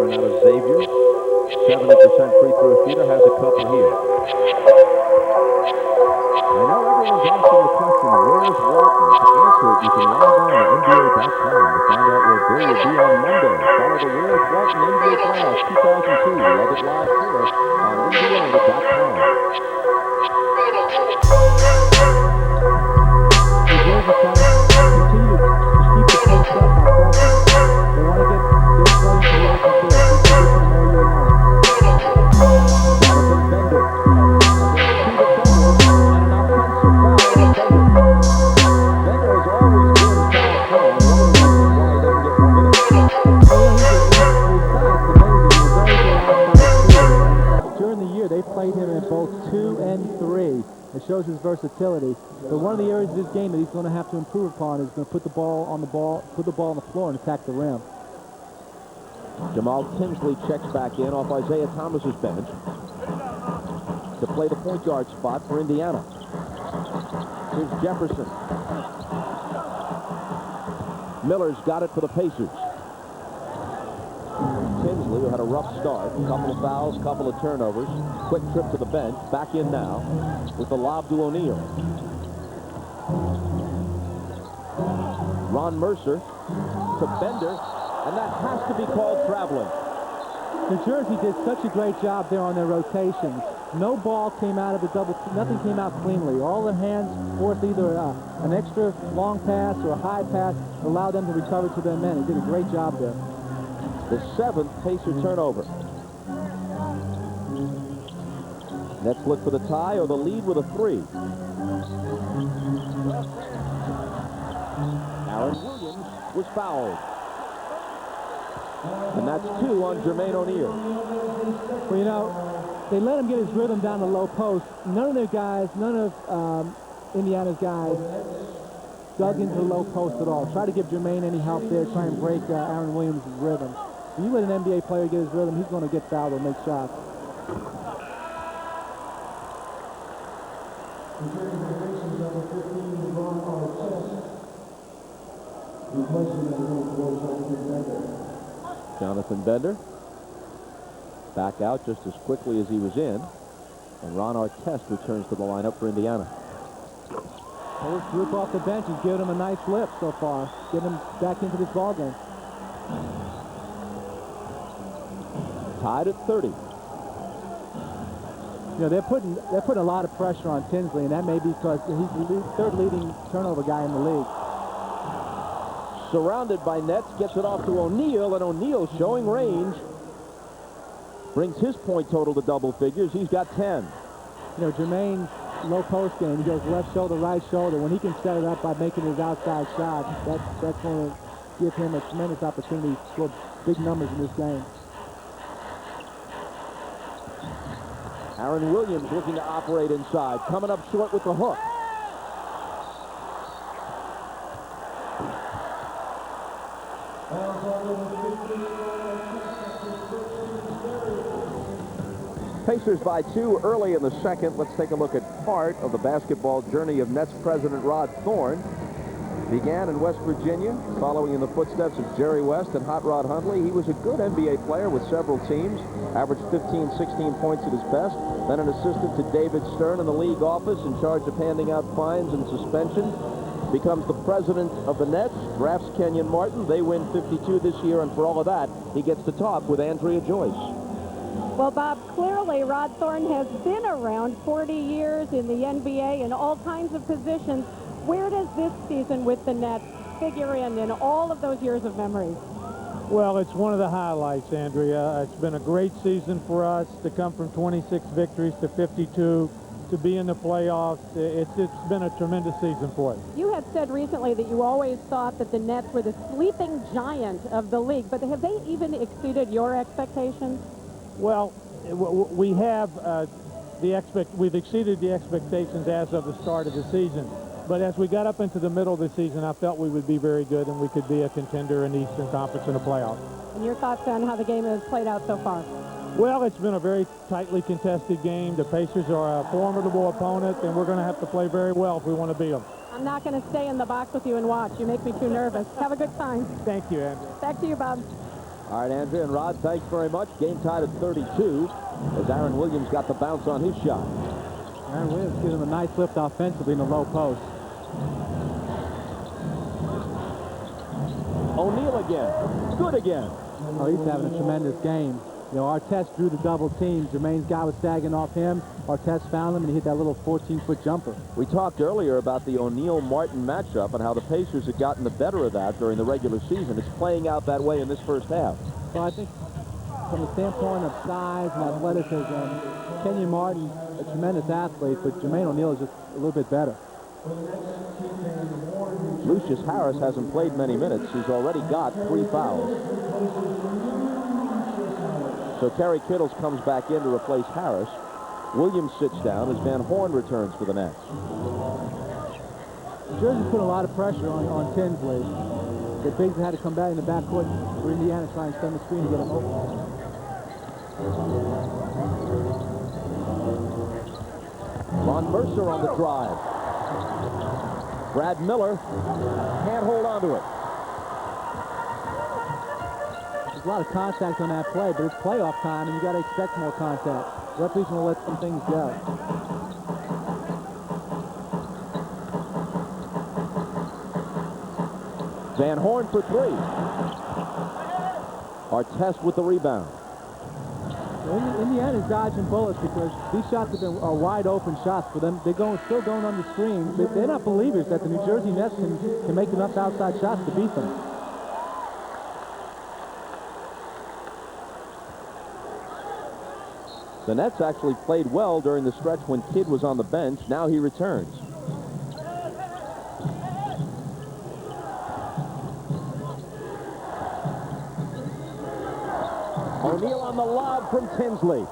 veteran out of Xavier. 70% free throw shooter, has a couple here. I know everyone's asking the question, where's Walton? To answer it, you can log on to NBA.com to find out where Bill will be on Monday. Follow the Where's Walton NBA Playoffs 2002. Love it live here on NBA.com. New Jersey fans continue to keep the pace up by pressing. They want to get their play into the open court. This will get to them all year long. Jonathan Bender against two defenders and an offensive foul on Bender. Bender has always been foul prone. One of the reasons why he doesn't get more minutes. His size is amazing. He's a very good outside shooter. During the year, they played him in both 2 and 3. It shows his versatility. But one of the areas of his game that he's going to have to improve upon is going to put the ball on the floor and attack the rim. Jamal Tinsley checks back in off Isaiah Thomas's bench to play the point guard spot for Indiana. Here's Jefferson. Miller's got it for the Pacers. Tinsley, who had a rough start, a couple of fouls, couple of turnovers, quick trip to the bench, back in now with the lob to O'Neal. Ron Mercer to Bender, and that has to be called traveling. New Jersey did such a great job there on their rotations. No ball came out of the nothing came out cleanly. All their hands forced either an extra long pass or a high pass, allowed them to recover to their men. They did a great job there. The 7th Pacer turnover. Nets look for the tie or the lead with a 3. Aaron Williams was fouled. And that's 2 on Jermaine O'Neal. Well, you know, they let him get his rhythm down the low post. None of their guys, none of Indiana's guys dug into the low post at all. Try to give Jermaine any help there, try and break Aaron Williams' rhythm. When you let an NBA player get his rhythm, he's going to get fouled or make shots. Jonathan Bender back out just as quickly as he was in, and Ron Artest returns to the lineup for Indiana. First group off the bench is giving him a nice lift so far, getting him back into this ballgame. Tied at 30. You know, they're putting a lot of pressure on Tinsley, and that may be because he's the third leading turnover guy in the league. Surrounded by nets, gets it off to O'Neal, and O'Neal showing range. Brings his point total to double figures. He's got 10. You know, Jermaine's low post game, he goes left shoulder, right shoulder. When he can set it up by making his outside shot, that's going to give him a tremendous opportunity to score big numbers in this game. Aaron Williams looking to operate inside, coming up short with the hook. Pacers by 2 early in the second. Let's take a look at part of the basketball journey of Nets president Rod Thorn. Began in West Virginia, following in the footsteps of Jerry West and Hot Rod Hundley. He was a good NBA player with several teams, averaged 15, 16 points at his best. Then an assistant to David Stern in the league office, in charge of handing out fines and suspensions. Becomes the president of the Nets, drafts Kenyon Martin. They win 52 this year, and for all of that, he gets to talk with Andrea Joyce. Well, Bob, clearly Rod Thorn has been around 40 years in the NBA in all kinds of positions. Where does this season with the Nets figure in all of those years of memories? Well, it's one of the highlights, Andrea. It's been a great season for us to come from 26 victories to 52, to be in the playoffs. It's been a tremendous season for us. You had said recently that you always thought that the Nets were the sleeping giant of the league, but have they even exceeded your expectations? Well, we have we've exceeded the expectations as of the start of the season. But as we got up into the middle of the season, I felt we would be very good and we could be a contender in the Eastern Conference in the playoffs. And your thoughts on how the game has played out so far? Well, it's been a very tightly contested game. The Pacers are a formidable opponent, and we're going to have to play very well if we want to beat them. I'm not going to stay in the box with you and watch. You make me too nervous. Have a good time. Thank you, Andrew. Back to you, Bob. All right, Andrea and Rod, thanks very much. Game tied at 32 as Aaron Williams got the bounce on his shot. Aaron Williams gives him a nice lift offensively in the low post. O'Neal again. Good again. Oh, he's having a tremendous game. You know, Artest drew the double team. Jermaine's guy was sagging off him. Artest found him, and he hit that little 14-foot jumper. We talked earlier about the O'Neal-Martin matchup and how the Pacers had gotten the better of that during the regular season. It's playing out that way in this first half. So I think from the standpoint of size and athleticism, Kenyon Martin, a tremendous athlete, but Jermaine O'Neal is just a little bit better. Lucius Harris hasn't played many minutes. He's already got 3 fouls. So Terry Kittles comes back in to replace Harris. Williams sits down as Van Horn returns for the Nets. Jersey put a lot of pressure on Tinsley. The bigs had to come back in the backcourt for Indiana trying to extend the screen to get him open. Ron Mercer on the drive. Brad Miller can't hold on to it. There's a lot of contact on that play, but it's playoff time, and you got to expect more contact. Referees going to let some things go. Van Horn for 3. Artest with the rebound. Indiana's dodging bullets because these shots are wide open shots for them. They're still going on the screen. They're not believers that the New Jersey Nets can make enough outside shots to beat them. The Nets actually played well during the stretch when Kidd was on the bench. Now he returns. O'Neal on the lob from Tinsley.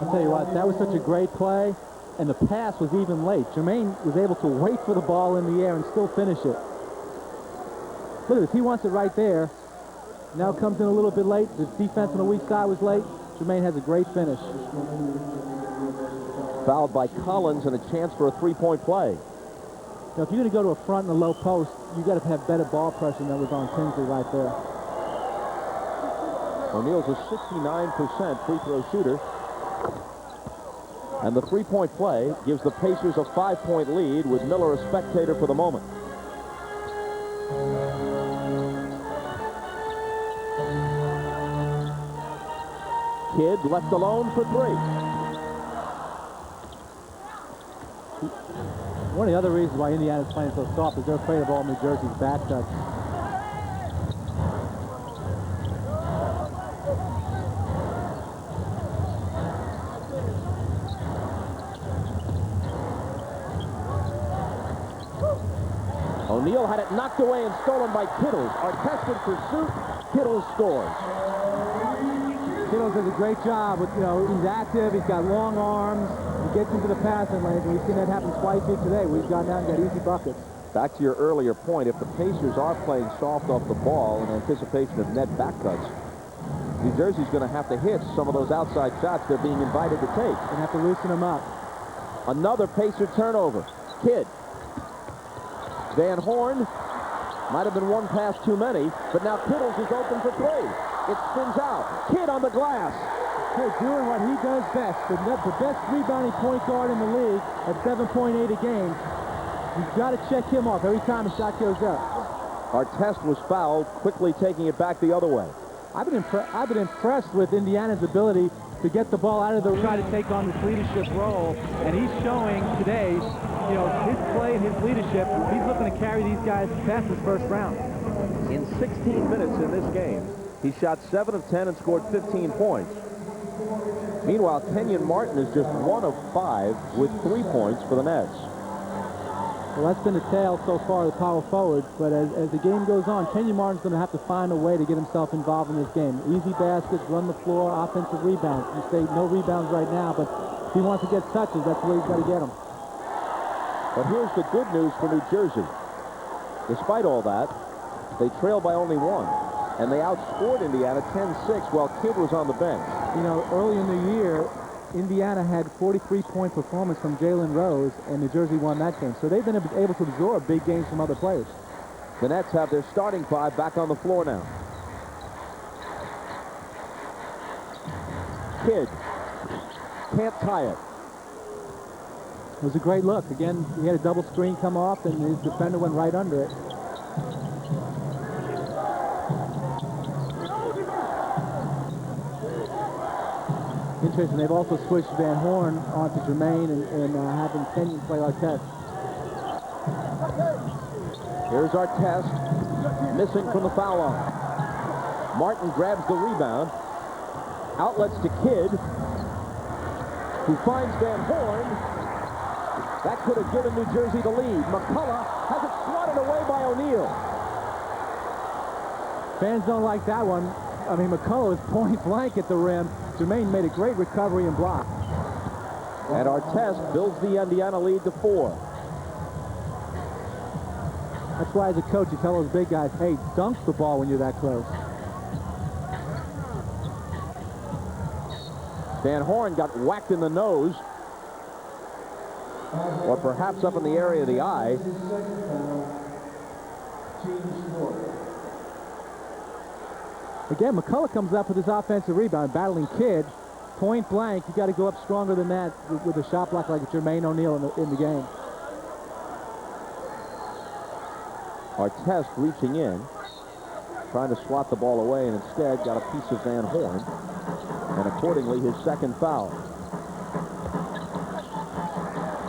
I'll tell you what, that was such a great play, and the pass was even late. Jermaine was able to wait for the ball in the air and still finish it. Look at this, he wants it right there. Now it comes in a little bit late. The defense on the weak side was late. Jermaine has a great finish. Fouled by Collins and a chance for a three-point play. Now, if you're going to go to a front and a low post, you've got to have better ball pressure than was on Tinsley right there. O'Neal's a 69% free throw shooter. And the three-point play gives the Pacers a 5-point lead with Miller a spectator for the moment. Kidd left alone for 3. One of the other reasons why Indiana's playing so soft is they're afraid of all New Jersey's back touch. O'Neal had it knocked away and stolen by Kittles. Artest in pursuit. Kittles scores. Kittles does a great job with, he's active, he's got long arms, he gets into the passing lanes, and we've seen that happen twice here today. We've gone down and got easy buckets. Back to your earlier point, if the Pacers are playing soft off the ball in anticipation of net back cuts, New Jersey's going to have to hit some of those outside shots they're being invited to take. Going to have to loosen them up. Another Pacer turnover. Kidd. Van Horn. Might have been one pass too many, but now Kittles is open for 3. It spins out. Kidd on the glass. Hey, doing what he does best. The best rebounding point guard in the league at 7.8 a game. You've got to check him off every time a shot goes up. Artest was fouled, quickly taking it back the other way. I've been impressed with Indiana's ability to get the ball out of the try to take on this leadership role, and he's showing today, his play and his leadership. He's looking to carry these guys past this first round. In 16 minutes in this game, he shot 7 of 10 and scored 15 points. Meanwhile, Kenyon Martin is just 1 of 5 with 3 points for the Nets. Well, that's been the tale so far of the power forwards, but as the game goes on, Kenyon Martin's going to have to find a way to get himself involved in this game. Easy baskets, run the floor, offensive rebounds. You say no rebounds right now, but if he wants to get touches, that's where he's got to get them. But here's the good news for New Jersey. Despite all that, they trail by only 1, and they outscored Indiana 10-6 while Kidd was on the bench. Early in the year, Indiana had 43-point performance from Jalen Rose, and New Jersey won that game. So they've been able to absorb big games from other players. The Nets have their starting 5 back on the floor now. Kidd. Can't tie it. It was a great look. Again, he had a double screen come off, and his defender went right under it. Interesting, they've also switched Van Horn onto Jermaine and having Kenyon play Artest. Here's Artest, missing from the foul line. Martin grabs the rebound. Outlets to Kidd, who finds Van Horn. That could have given New Jersey the lead. McCullough has it swatted away by O'Neal. Fans don't like that one. I mean, McCullough is point blank at the rim. Jermaine made a great recovery and block. And Artest builds the Indiana lead to 4. That's why, as a coach, you tell those big guys, hey, dunk the ball when you're that close. Van Horn got whacked in the nose, or perhaps up in the area of the eye. Again, McCullough comes up with his offensive rebound, battling Kidd. Point blank, you got to go up stronger than that with a shot block like Jermaine O'Neal in the game. Artest reaching in, trying to swat the ball away, and instead got a piece of Van Horn, and accordingly his second foul.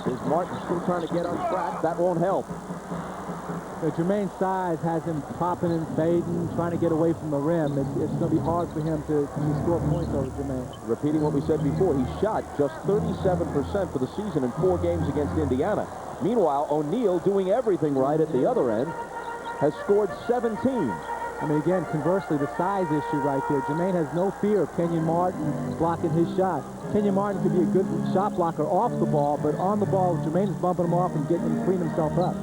Here's Martin still trying to get on track. That won't help. Jermaine's size has him popping and fading, trying to get away from the rim. It's going to be hard for him to score points over Jermaine. Repeating what we said before, he shot just 37% for the season in 4 games against Indiana. Meanwhile, O'Neal, doing everything right at the other end, has scored 17. I mean, again, conversely, the size issue right there. Jermaine has no fear of Kenyon Martin blocking his shot. Kenyon Martin could be a good shot blocker off the ball, but on the ball, Jermaine is bumping him off and getting him clean himself up.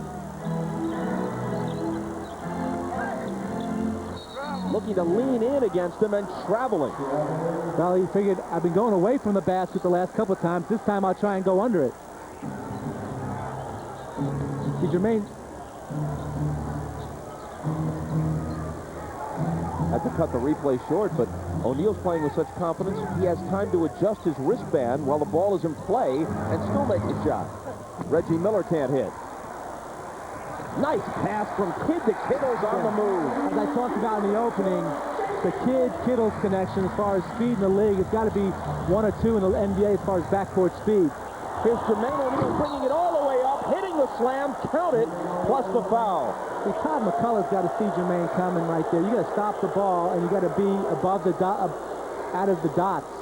Looking to lean in against him and traveling. Well, he figured, I've been going away from the basket the last couple of times. This time I'll try and go under it. See, Jermaine had to cut the replay short, but O'Neal's playing with such confidence, he has time to adjust his wristband while the ball is in play and still make the shot. Reggie Miller can't hit. Nice pass from Kidd to Kittles on the move. As I talked about in the opening, the Kidd-Kittles connection as far as speed in the league, it's got to be 1 or 2 in the NBA as far as backcourt speed. Here's Jermaine O'Neal bringing it all the way up, hitting the slam, count it, plus the foul. See, Todd McCullough's got to see Jermaine coming right there. You got to stop the ball, and you got to be above the out of the dots.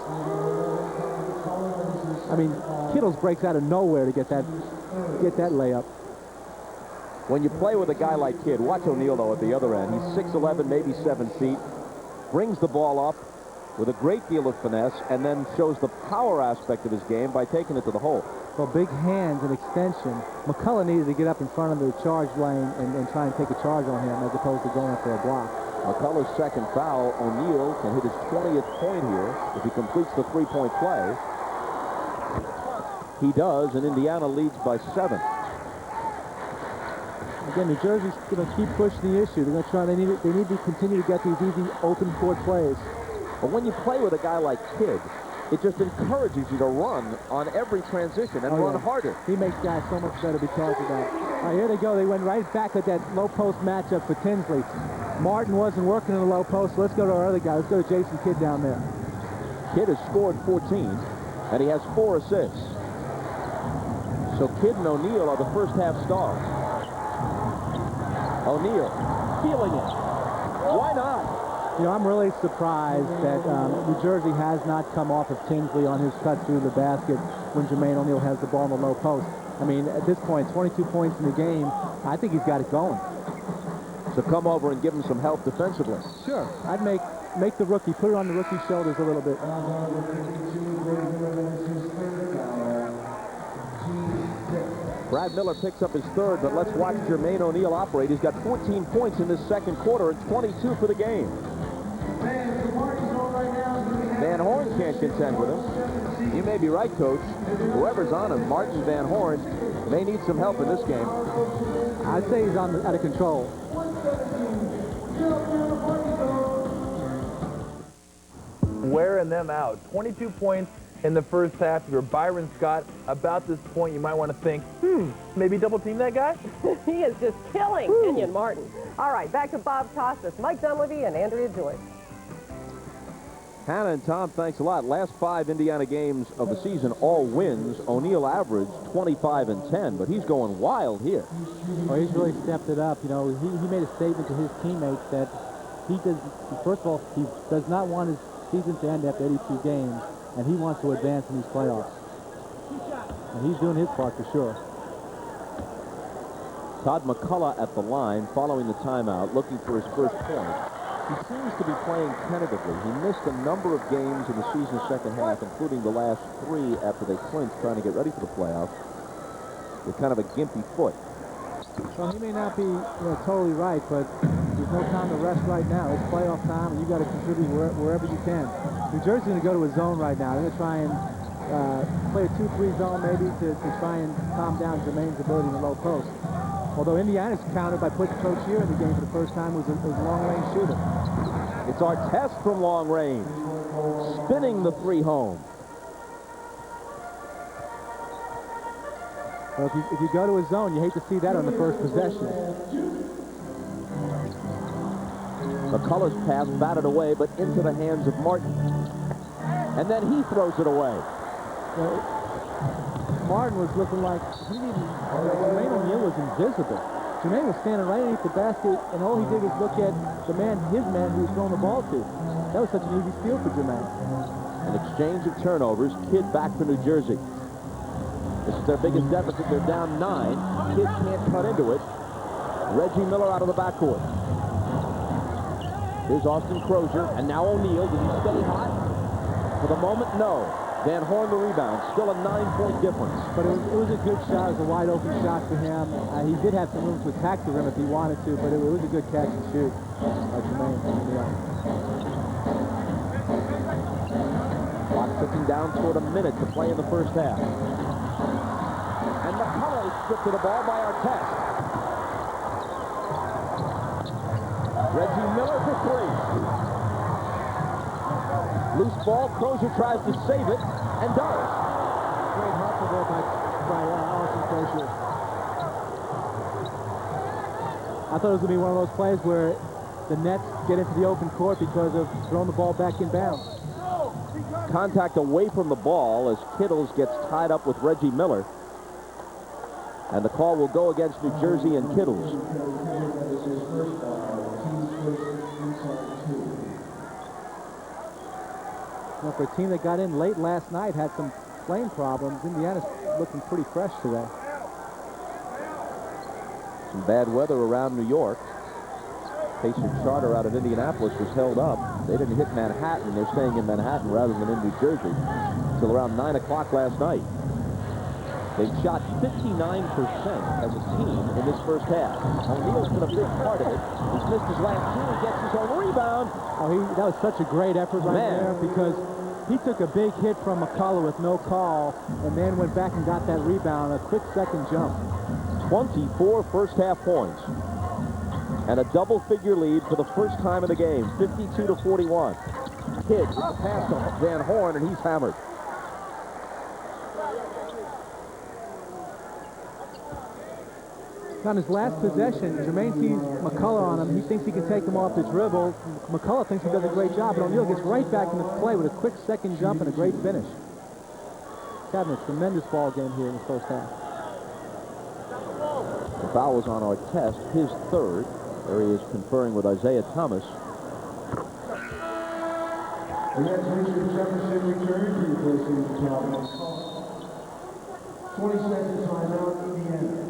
I mean, Kittles breaks out of nowhere to get that layup. When you play with a guy like Kidd, watch O'Neal, though, at the other end. He's 6'11", maybe 7 feet, brings the ball up with a great deal of finesse, and then shows the power aspect of his game by taking it to the hole. Well, big hands and extension. McCullough needed to get up in front of the charge lane and try and take a charge on him as opposed to going for a block. McCullough's second foul. O'Neal can hit his 20th point here if he completes the three-point play. He does, and Indiana leads by 7. Again, New Jersey's going to keep pushing the issue. They're going to try. They need to continue to get these easy open court plays. But when you play with a guy like Kidd, it just encourages you to run on every transition and run harder. He makes guys so much better because of that. All right, here they go. They went right back at that low post matchup for Tinsley. Martin wasn't working in the low post, so let's go to our other guy. Let's go to Jason Kidd down there. Kidd has scored 14, and he has 4 assists. So Kidd and O'Neal are the first half stars. O'Neal feeling it. Why not? You know, I'm really surprised that New Jersey has not come off of Tinsley on his cut through the basket when Jermaine O'Neal has the ball in the low post. I mean, at this point, 22 points in the game, I think he's got it going. So come over and give him some help defensively. Sure. I'd make the rookie, put it on the rookie's shoulders a little bit. Brad Miller picks up his 3rd, but let's watch Jermaine O'Neal operate. He's got 14 points in this second quarter and 22 for the game. Van Horn can't contend with him. You may be right, Coach. Whoever's on him, Martin, Van Horn, may need some help in this game. I'd say he's out of control. wearing them out. 22 points in the first half. If you're Byron Scott, about this point, you might want to think, maybe double team that guy? He is just killing Kenyon Martin. All right, back to Bob Costas, Mike Dunleavy, and Andrea Joyce. Hannah and Tom, thanks a lot. Last 5 Indiana games of the season, all wins. O'Neal averaged 25-10, but he's going wild here. Oh, he's really stepped it up. You know, he made a statement to his teammates that he does, first of all, he does not want his season to end after 82 games, and he wants to advance in these playoffs. And he's doing his part for sure. Todd McCullough at the line following the timeout, looking for his first point. He seems to be playing tentatively. He missed a number of games in the season's second half, including the last 3 after they clinched, trying to get ready for the playoffs with kind of a gimpy foot. Well, he may not be totally right, but there's no time to rest right now. It's playoff time, and you got to contribute wherever you can. New Jersey's going to go to a zone right now. They're going to try and play a 2-3 zone maybe to try and calm down Jermaine's ability in the low post. Although Indiana's countered by putting Coach here in the game for the first time, was a long-range shooter. It's our test from long range. Spinning the 3 home. Well, if you go to a zone, you hate to see that on the first possession. McCullough's pass batted away, but into the hands of Martin. And then he throws it away. Well, Martin was looking like Jermaine O'Neal was invisible. Jermaine was standing right underneath the basket, and all he did was look at his man who was throwing the ball to. That was such an easy steal for Jermaine. An exchange of turnovers. Kidd back for New Jersey. This is their biggest deficit. They're down 9. Kidd can't cut into it. Reggie Miller out of the backcourt. Here's Austin Crozier, and now O'Neal. Does he stay hot? For the moment, no. Van Horn the rebound. Still a 9-point difference. But it was a good shot. It was a wide-open shot for him. He did have some room to attack the rim if he wanted to, but it was a good catch and shoot by Jermaine O'Neal. Clock ticking down toward a minute to play in the first half. And McCullough is stripped to the ball by Artest. Reggie Miller for 3. Loose ball. Crozier tries to save it and does. Great hustle there by Austin Crozier. I thought it was going to be one of those plays where the Nets get into the open court because of throwing the ball back in bounds. Contact away from the ball as Kittles gets tied up with Reggie Miller. And the call will go against New Jersey and Kittles. Well, for a team that got in late last night, had some playing problems, Indiana's looking pretty fresh today. Some bad weather around New York. Pacer charter out of Indianapolis was held up. They didn't hit Manhattan. They're staying in Manhattan rather than in New Jersey until around 9 o'clock last night. They've shot 59% as a team in this first half. O'Neal's been a big part of it. He's missed his last 2 and gets his own rebound. Oh, that was such a great effort right there because he took a big hit from McCullough with no call and then went back and got that rebound, a quick second jump. 24 first half points. And a double-figure lead for the first time in the game, 52-41. Kidd with the pass to Van Horn, and he's hammered. On his last possession, Jermaine sees McCullough on him. He thinks he can take him off the dribble. McCullough thinks he does a great job, but O'Neal gets right back into play with a quick second jump and a great finish. Having a tremendous ball game here in the first half. The foul was on Artest, his 3rd. There he is conferring with Isaiah Thomas. The Nets reached the championship return to replacing the top. 20 seconds timeout, Indiana.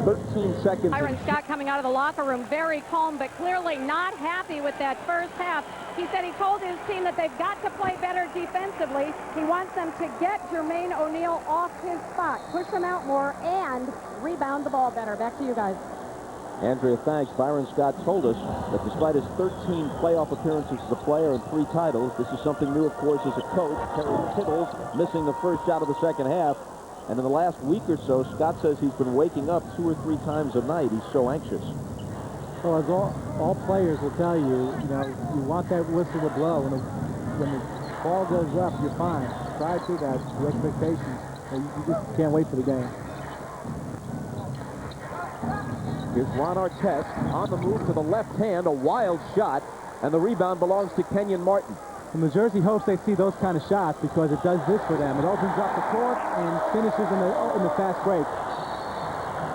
13 seconds. Byron Scott coming out of the locker room very calm, but clearly not happy with that first half. He said he told his team that they've got to play better defensively. He wants them to get Jermaine O'Neal off his spot, push him out more, and rebound the ball better. Back to you guys. Andrea, thanks. Byron Scott told us that despite his 13 playoff appearances as a player and 3 titles, this is something new, of course, as a coach. Terry Kittles missing the first shot of the second half. And in the last week or so, Scott says he's been waking up 2 or 3 times a night. He's so anxious. Well, as all players will tell you, you want that whistle to blow when the ball goes up, you're fine. Prior to that, the expectations, you just can't wait for the game. Here's Ron Artest on the move to the left hand, a wild shot, and the rebound belongs to Kenyon Martin. And New Jersey hopes they see those kind of shots because it does this for them. It opens up the court and finishes in the fast break.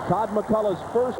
Todd McCullough's first.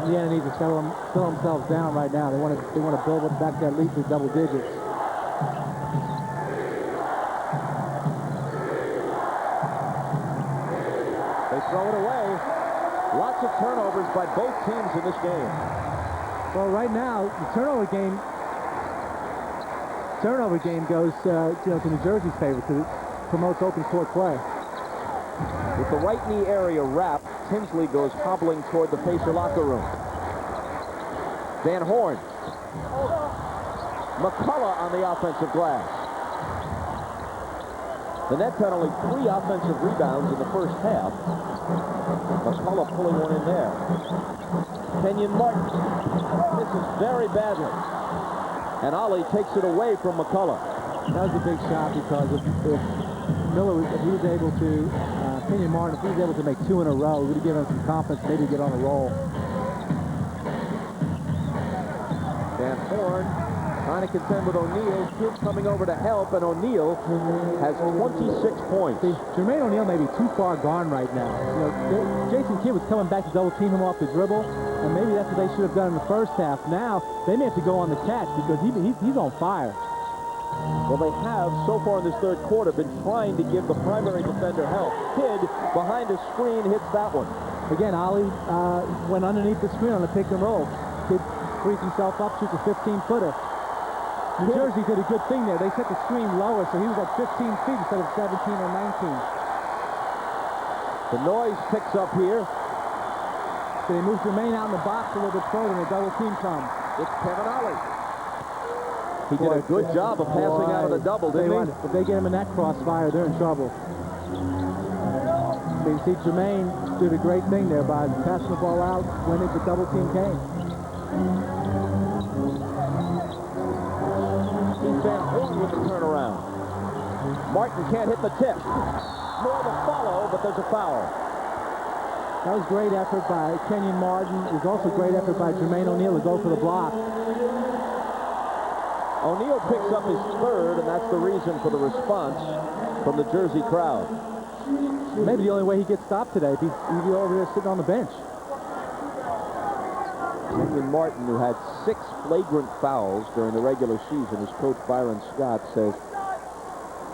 Indiana needs to settle themselves down right now. They want to build back that lead to double digits. They throw it away. Lots of turnovers by both teams in this game. Well, right now the turnover game goes to New Jersey's favor because it promotes open court play. With the right knee area wrapped, Tinsley goes hobbling toward the Pacer locker room. Van Horn. McCullough on the offensive glass. The Nets had only 3 offensive rebounds in the first half. McCullough pulling one in there. Kenyon Martin. This is very badly. And Ali takes it away from McCullough. That was a big shot because if Miller, if he was able to, Kenyon Martin, if he was able to make 2 in a row, it would have given him some confidence, maybe get on a roll. Van Horn trying to contend with O'Neal. Kidd coming over to help, and O'Neal has 26 points. See, Jermaine O'Neal may be too far gone right now. Jason Kidd was coming back to double team him off the dribble, and maybe that's what they should have done in the first half. Now, they may have to go on the catch because he's on fire. Well, they have, so far in this third quarter, been trying to give the primary defender help. Kidd, behind the screen, hits that one. Again, Ali went underneath the screen on the pick and roll. Kidd frees himself up, shoots a 15-footer. New Jersey did a good thing there. They set the screen lower, so he was at 15 feet instead of 17 or 19. The noise picks up here. So they move Jermaine out in the box a little bit further, and a double team comes. It's Kevin Ollie. He did a good job of passing out of the double, didn't he? If they get him in that crossfire, they're in trouble. So you see Jermaine did a great thing there by passing the ball out when the double team came. Steve Van Horn with the turnaround. Martin can't hit the tip. More to follow, but there's a foul. That was great effort by Kenyon Martin. It was also great effort by Jermaine O'Neal to go for the block. O'Neal picks up his third, and that's the reason for the response from the Jersey crowd. Maybe the only way he gets stopped today, he'd be over there sitting on the bench. Kenyon Martin, who had 6 flagrant fouls during the regular season, as Coach Byron Scott says,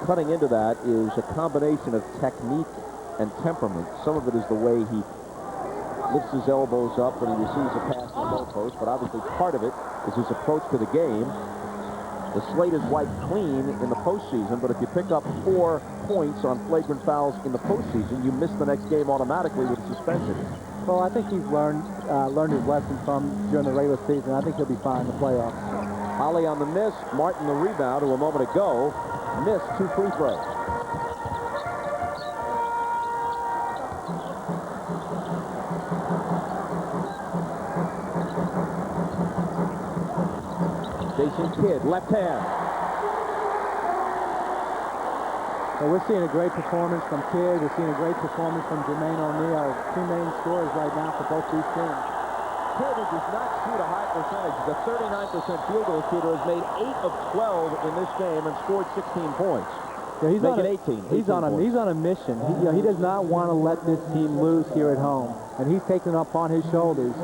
cutting into that is a combination of technique and temperament. Some of it is the way he lifts his elbows up when he receives a pass in the low post, but obviously part of it is his approach to the game. The slate is wiped clean in the postseason, but if you pick up 4 points on flagrant fouls in the postseason, you miss the next game automatically with a suspension. Well, I think he's learned his lesson from during the regular season. I think he'll be fine in the playoffs. Ollie on the miss, Martin the rebound, who a moment ago missed 2 free throws. Jason Kidd, left hand. Well, we're seeing a great performance from Kidd. We're seeing a great performance from Jermaine O'Neal. 2 main scorers right now for both these teams. Kidd, who does not shoot a high percentage, the 39% field goal shooter, has made 8 of 12 in this game and scored 16 points. Yeah, he's on 18. He's on a mission. He does not want to let this team lose here at home, and he's taking it up on his shoulders.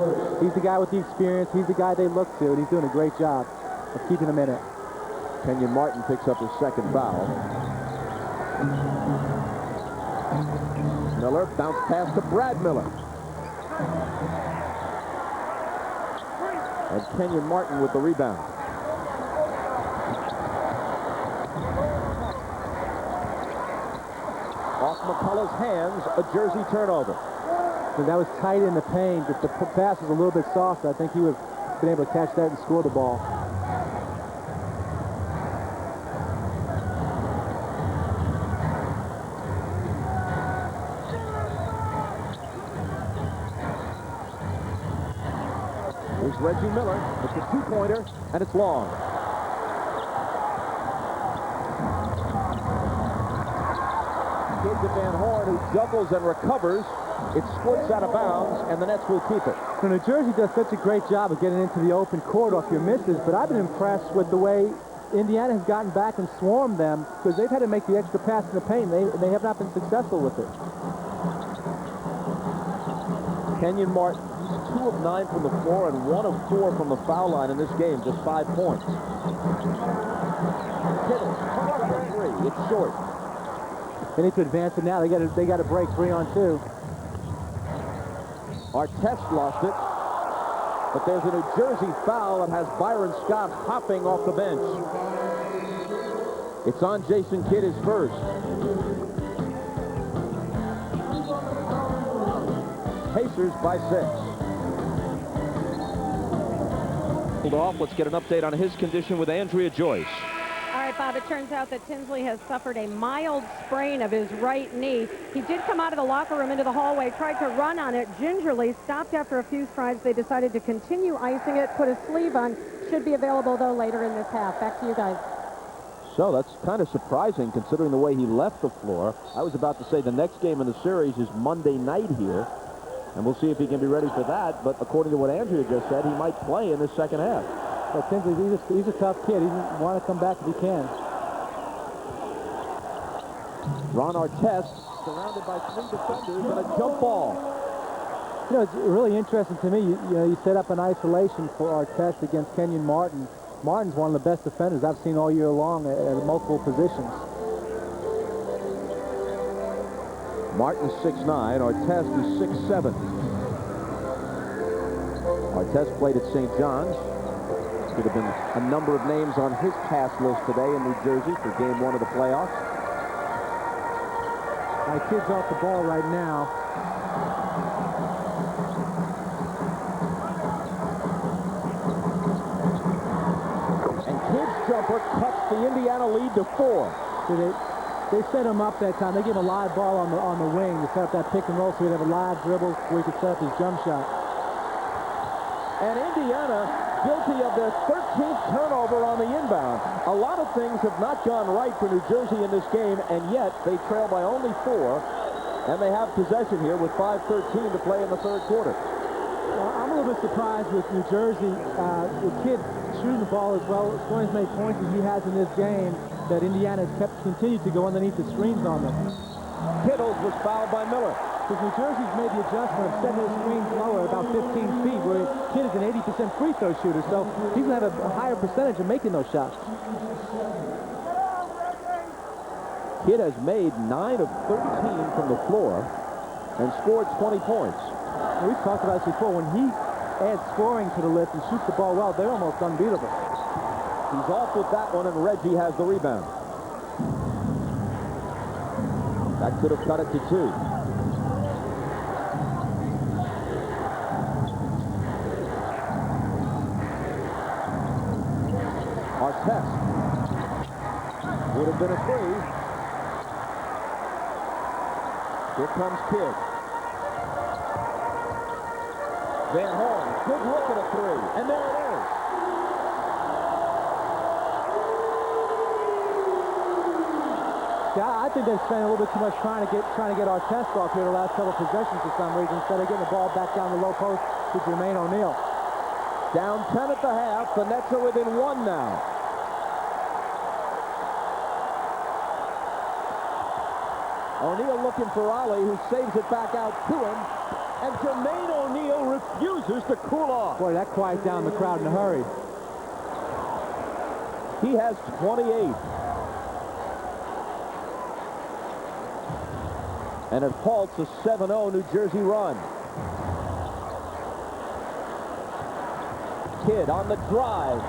He's the guy with the experience. He's the guy they look to, and he's doing a great job of keeping them in it. Kenyon Martin picks up his 2nd foul. Miller bounced pass to Brad Miller. And Kenyon Martin with the rebound. Off McCullough's hands, a Jersey turnover. So that was tight in the paint. If the pass was a little bit softer, I think he would have been able to catch that and score the ball. Here's Reggie Miller. It's a 2-pointer, and it's long. Kidd to Van Horn, who juggles and recovers. It squirts out of bounds, and the Nets will keep it. So New Jersey does such a great job of getting into the open court off your misses, but I've been impressed with the way Indiana has gotten back and swarmed them, because they've had to make the extra pass in the paint. They have not been successful with it. Kenyon Martin, 2 of 9 from the floor and 1 of 4 from the foul line in this game, just 5 points. Kittle, three. It's short. They need to advance it now. They got to break 3-on-2. Artest lost it, but there's a New Jersey foul that has Byron Scott hopping off the bench. It's on Jason Kidd, his first. Pacers by 6. Pulled off. Let's get an update on his condition with Andrea Joyce. All right, Bob, it turns out that Tinsley has suffered a mild sprain of his right knee. He did come out of the locker room into the hallway, tried to run on it gingerly, stopped after a few strides. They decided to continue icing it, put a sleeve on. Should be available, though, later in this half. Back to you guys. So that's kind of surprising considering the way he left the floor. I was about to say the next game in the series is Monday night here, and we'll see if he can be ready for that. But according to what Andrea just said, he might play in the second half. Well, Tinsley, he's a tough kid. He doesn't want to come back if he can. Ron Artest surrounded by 3 defenders and a jump ball. You know, it's really interesting to me. You set up an isolation for Artest against Kenyon Martin. Martin's one of the best defenders I've seen all year long at multiple positions. Martin's 6'9", Artest is 6'7". Artest played at St. John's. Could have been a number of names on his pass list today in New Jersey for Game 1 of the playoffs. My kid's off the ball right now. And Kidd's jumper cuts the Indiana lead to 4. So they set him up that time. They gave him a live ball on the wing to set up that pick and roll so he'd have a live dribble where he could set up his jump shot. And Indiana guilty of their 13th turnover on the inbound. A lot of things have not gone right for New Jersey in this game, and yet they trail by only 4, and they have possession here with 5:13 to play in the third quarter. Well, I'm a little bit surprised with New Jersey. The kid shooting the ball as well, scoring as many points as he has in this game, that Indiana has continued to go underneath the screens on them. Kittles was fouled by Miller. Because New Jersey's made the adjustment of setting his screens lower about 15 feet, where Kidd is an 80% free throw shooter, so he's going to have a higher percentage of making those shots. Kidd has made 9 of 13 from the floor and scored 20 points. And we've talked about this before. When he adds scoring to the list and shoots the ball well, they're almost unbeatable. He's off with that one, and Reggie has the rebound. That could have cut it to 2. Artest would have been a 3. Here comes Kidd. Van Horn, good look at a 3, and there it is. Yeah, I think they spent a little bit too much trying to get Artest off here the last couple possessions for some reason, instead of getting the ball back down the low post to Jermaine O'Neal. Down 10 at the half. The Nets are within 1 now. O'Neal looking for Ali, who saves it back out to him. And Jermaine O'Neal refuses to cool off. Boy, that quiets down the crowd in a hurry. He has 28. And it halts a 7-0 New Jersey run. Kidd on the drive.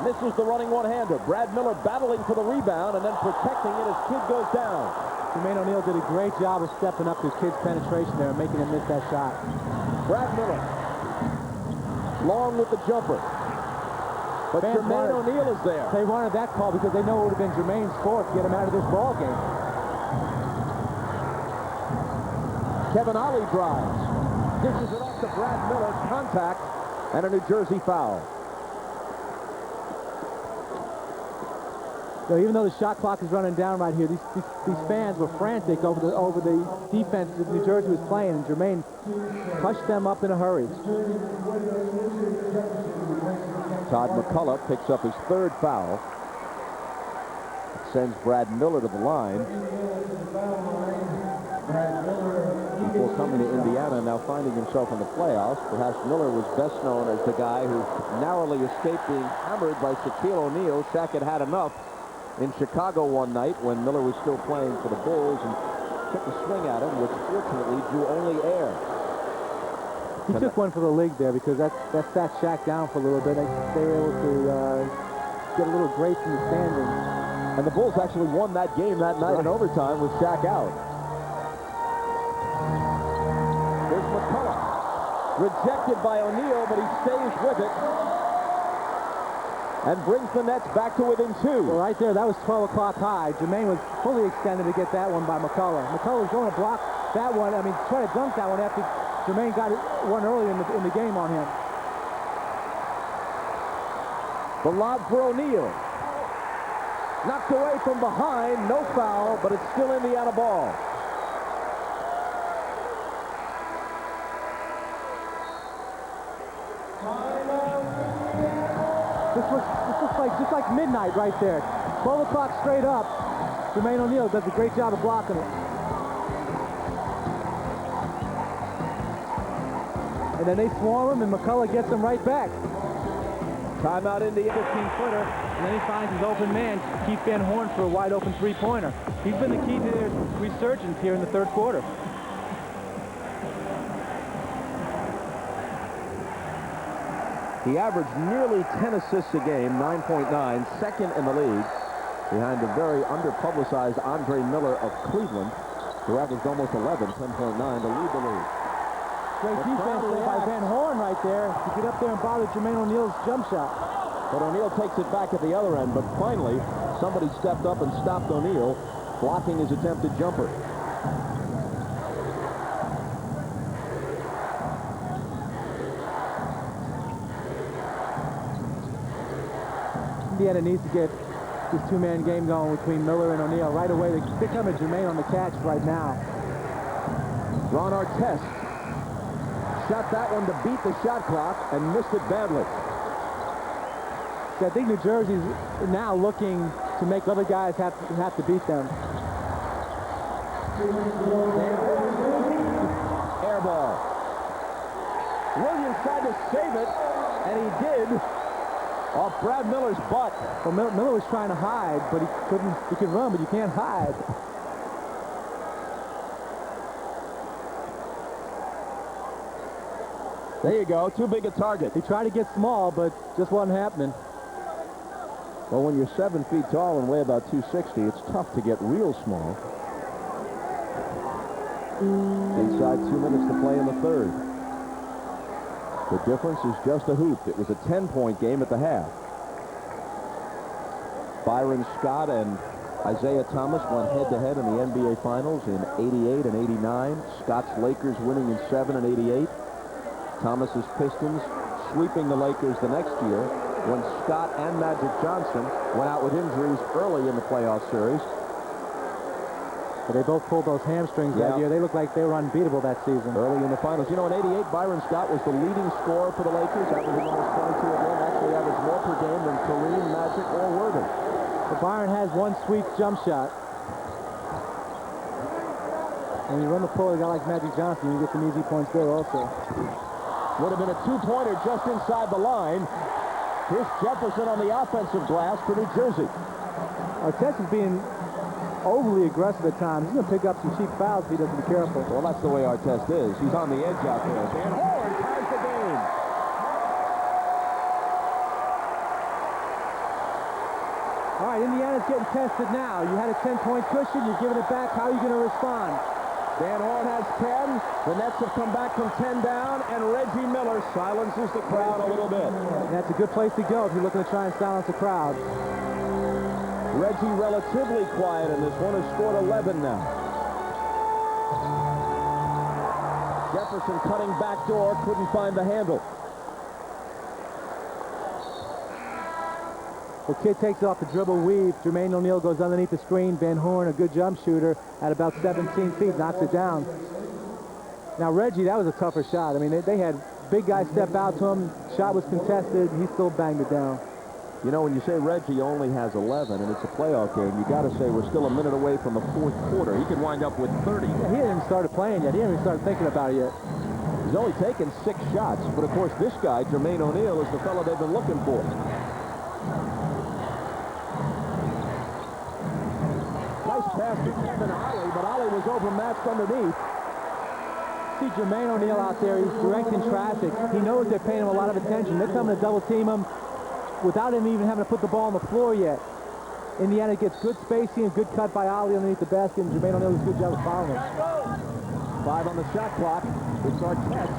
Misses the running one-hander. Brad Miller battling for the rebound and then protecting it as Kidd goes down. Jermaine O'Neal did a great job of stepping up his kid's penetration there and making him miss that shot. Brad Miller. Long with the jumper. But Jermaine O'Neal is there. They wanted that call because they know it would have been Jermaine's fault to get him out of this ball game. Kevin Ollie drives. Dishes it off to Brad Miller. Contact and a New Jersey foul. So even though the shot clock is running down right here, these fans were frantic over the defense that New Jersey was playing, and Jermaine hushed them up in a hurry. Todd McCullough picks up his 3rd foul. Sends Brad Miller to the line. Before coming to Indiana, now finding himself in the playoffs. Perhaps Miller was best known as the guy who narrowly escaped being hammered by Shaquille O'Neal. Shaq had had enough in Chicago one night when Miller was still playing for the Bulls and took a swing at him, which fortunately drew only air. He took one for the league there because that sat Shaq down for a little bit. They were able to get a little grace in the standings. And the Bulls actually won that game that night in overtime with Shaq out. Here's McCullough. Rejected by O'Neal, but he stays with it. And brings the Nets back to within 2. Well, right there, that was 12 o'clock high. Jermaine was fully extended to get that one by McCullough. McCullough was going to block that one. I mean, try to dunk that one after Jermaine got one early in the game on him. The lob for O'Neal. Knocked away from behind. No foul, but it's still Indiana ball. This looks like just like midnight right there. 12 o'clock straight up. Jermaine O'Neal does a great job of blocking it. And then they swarm him, and McCullough gets him right back. Timeout Indiana. 15-footer, and then he finds his open man, Keith Van Horn, for a wide-open three-pointer. He's been the key to their resurgence here in the third quarter. He averaged nearly 10 assists a game, 9.9, second in the league, behind the very underpublicized Andre Miller of Cleveland. who averaged almost 11, 10.9 to lead the league. Great defense there by Van Horn right there to get up there and bother Jermaine O'Neal's jump shot. But O'Neal takes it back at the other end, but finally somebody stepped up and stopped O'Neal, blocking his attempted jumper. Indiana needs to get this two-man game going between Miller and O'Neal right away. They're coming Jermaine on the catch right now. Ron Artest shot that one to beat the shot clock and missed it badly. So I think New Jersey's now looking to make other guys have to beat them. Air ball. Williams tried to save it, and he did, off Brad Miller's butt. Well, Miller was trying to hide, but he couldn't. He could run, but you can't hide. There you go, too big a target. He tried to get small, but just wasn't happening. Well, when you're 7 feet tall and weigh about 260, it's tough to get real small. Inside 2 minutes to play in the third. The difference is just a hoop. It was a 10-point game at the half. Byron Scott and Isaiah Thomas went head-to-head in the NBA Finals in '88 and '89. Scott's Lakers winning in '7 and '88. Thomas's Pistons sweeping the Lakers the next year when Scott and Magic Johnson went out with injuries early in the playoff series. But they both pulled those hamstrings that year. They looked like they were unbeatable that season. Early in the finals. You know, in '88, Byron Scott was the leading scorer for the Lakers, averaging almost 22 a game. Actually averaged more per game than Kareem, Magic, or Worthen. But Byron has one sweet jump shot. And when you run the pull, a guy like Magic Johnson, you get some easy points there also. Would have been a two-pointer just inside the line. Here's Jefferson on the offensive glass for New Jersey. Artest is being overly aggressive at times. He's going to pick up some cheap fouls if he doesn't be careful. Well, that's the way Artest is. He's on the edge out there. Van Horn ties the game. All right, Indiana's getting tested now. You had a 10-point cushion. You're giving it back. How are you going to respond? Van Horn has 10. The Nets have come back from 10 down, and Reggie Miller silences the crowd a little bit. And that's a good place to go if you're looking to try and silence the crowd. Reggie relatively quiet in this one, has scored 11 now. Jefferson cutting back door, couldn't find the handle. Well, Kidd takes it off the dribble weave. Jermaine O'Neal goes underneath the screen. Van Horn, a good jump shooter, at about 17 feet, knocks it down. Now, Reggie, that was a tougher shot. I mean, they had big guys step out to him. Shot was contested. He still banged it down. You know, when you say Reggie only has 11 and it's a playoff game, you got to say we're still a minute away from the fourth quarter. He could wind up with 30. Yeah, he hasn't even started playing yet. He hasn't even started thinking about it yet. He's only taken 6 shots, but of course this guy, Jermaine O'Neal, is the fellow they've been looking for. Nice pass to Kevin Ollie, but Ollie was overmatched underneath. See Jermaine O'Neal out there. He's directing traffic. He knows they're paying him a lot of attention. They're coming to double team him without him even having to put the ball on the floor yet. Indiana gets good spacing and good cut by Ollie underneath the basket, and Jermaine O'Neal does a good job of following him. 5 on the shot clock. It's Artest.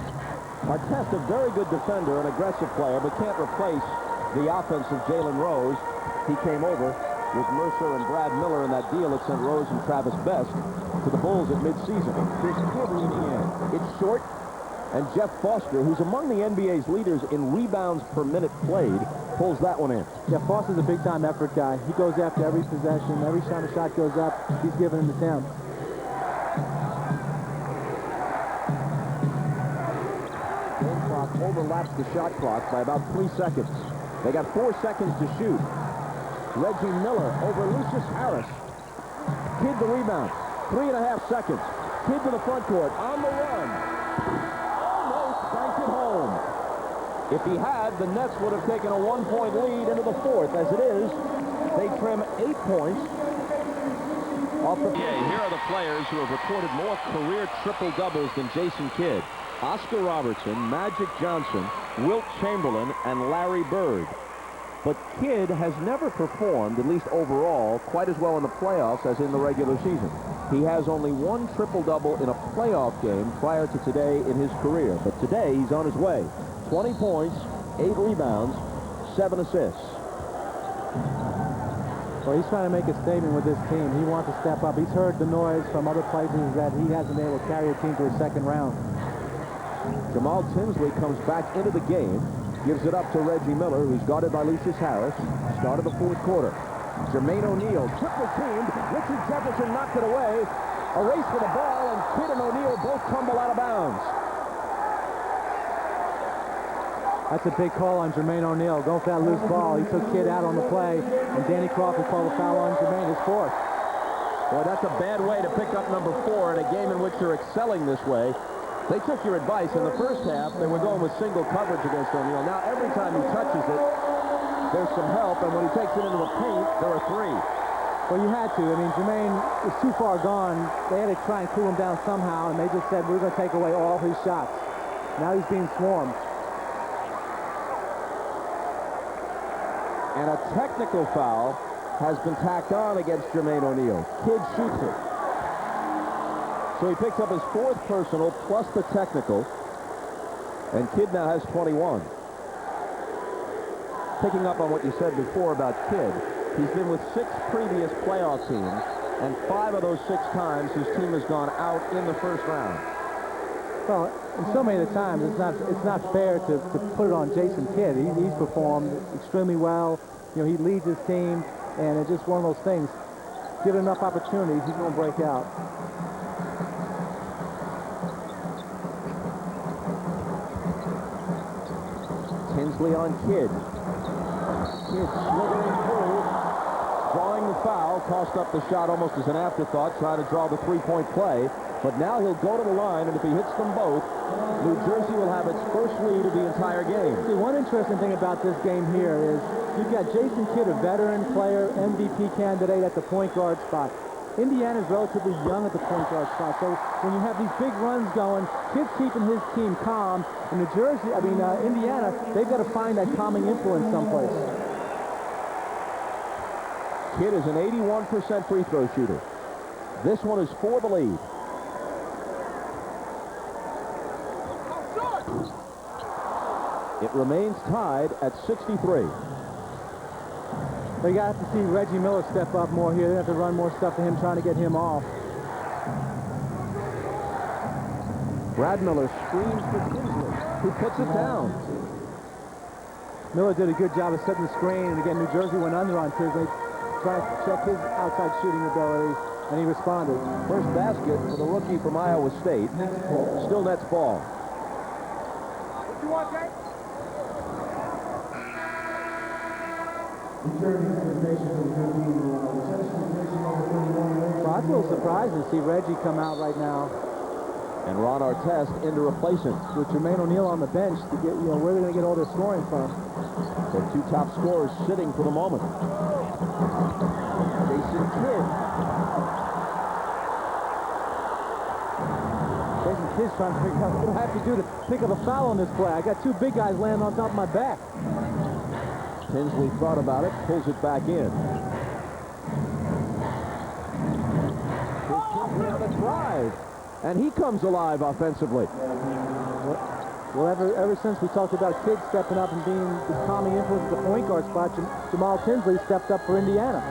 Artest, a very good defender, an aggressive player, but can't replace the offense of Jalen Rose. He came over with Mercer and Brad Miller in that deal that sent Rose and Travis Best to the Bulls at midseason. Here's Kidd leaning in. It's short, and Jeff Foster, who's among the NBA's leaders in rebounds per minute played, pulls that one in. Yeah, Foster's a big-time effort guy. He goes after every possession. Every time a shot goes up, he's giving him the attempt. Game clock overlaps the shot clock by about 3 seconds. They got 4 seconds to shoot. Reggie Miller over Lucius Harris. Kidd the rebound. 3.5 seconds. Kidd to the front court. On the run. Almost banked it home. If he had, the Nets would have taken a 1-point lead into the fourth. As it is, they trim 8 points off the... Here are the players who have recorded more career triple-doubles than Jason Kidd. Oscar Robertson, Magic Johnson, Wilt Chamberlain, and Larry Bird. But Kidd has never performed, at least overall, quite as well in the playoffs as in the regular season. He has only one triple-double in a playoff game prior to today in his career. But today, he's on his way. 20 points, 8 rebounds, 7 assists. Well, he's trying to make a statement with this team. He wants to step up. He's heard the noise from other places that he hasn't been able to carry a team to a second round. Jamal Tinsley comes back into the game. Gives it up to Reggie Miller, who's guarded by Lucius Harris. Start of the fourth quarter. Jermaine O'Neal, triple teamed. Richard Jefferson knocked it away. A race for the ball, and Kidd and O'Neal both tumble out of bounds. That's a big call on Jermaine O'Neal. Going for that loose ball. He took Kidd out on the play, and Danny Crawford called a foul on Jermaine, his fourth. Boy, that's a bad way to pick up number 4 in a game in which you're excelling this way. They took your advice. In the first half, they were going with single coverage against O'Neal. Now, every time he touches it, there's some help, and when he takes it into the paint, there are 3. Well, you had to. I mean, Jermaine was too far gone. They had to try and cool him down somehow, and they just said, we're going to take away all his shots. Now he's being swarmed. And a technical foul has been tacked on against Jermaine O'Neal. Kidd shoots it. So he picks up his 4th personal plus the technical. And Kidd now has 21. Picking up on what you said before about Kidd, he's been with 6 previous playoff teams, and 5 of those 6 times his team has gone out in the first round. Well, and so many of the times, it's not fair to put it on Jason Kidd. He's performed extremely well. You know, he leads his team, and it's just one of those things. Give it enough opportunities, he's going to break out. Tinsley on Kidd. Kidd slithering through, drawing the foul, tossed up the shot almost as an afterthought, trying to draw the 3-point play. But now he'll go to the line, and if he hits them both, New Jersey will have its first lead of the entire game. See, one interesting thing about this game here is you've got Jason Kidd, a veteran player, MVP candidate at the point guard spot. Indiana's relatively young at the point guard spot, so when you have these big runs going, Kidd's keeping his team calm. In Indiana, they've got to find that calming influence someplace. Kidd is an 81% free throw shooter. This one is for the lead. It remains tied at 63. They got to see Reggie Miller step up more here. They have to run more stuff to him, trying to get him off. Brad Miller screens for Tinsley, who puts it down. Miller did a good job of setting the screen, and again, New Jersey went under on Tinsley, trying to check his outside shooting ability, and he responded. First basket for the rookie from Iowa State. Still Nets ball. What you want, Jay? Well, I was a little surprised to see Reggie come out right now. And Ron Artest in to replace him. With Jermaine O'Neal on the bench to get, where they're going to get all their scoring from. The 2 top scorers sitting for the moment. Jason Kidd. Jason Kidd's trying to figure out what do I have to do to pick up a foul on this play. I got 2 big guys laying on top of my back. Tinsley thought about it, pulls it back in. Here's Tinsley on a drive. And he comes alive offensively. Well, ever since we talked about Kidd stepping up and being the calming influence at the point guard spot, Jamal Tinsley stepped up for Indiana.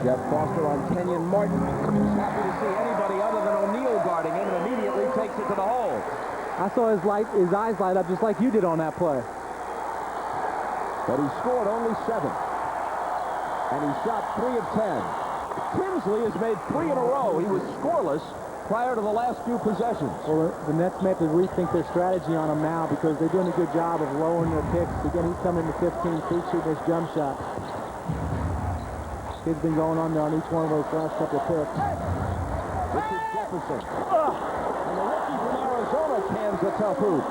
Jeff Foster on Kenyon Martin. He's happy to see anybody other than O'Neal guarding him, and immediately takes it to the hole. I saw his eyes light up just like you did on that play. But he scored only 7. And he shot 3 of 10. Tinsley has made 3 in a row. He was scoreless prior to the last few possessions. Well, the Nets may have to rethink their strategy on him now because they're doing a good job of lowering their picks. Again, he's coming to 15 feet shooting his jump shot. Kid's been going on there on each one of those last couple of picks. Richard Jefferson. And the rookie from Arizona cans a tough hoop.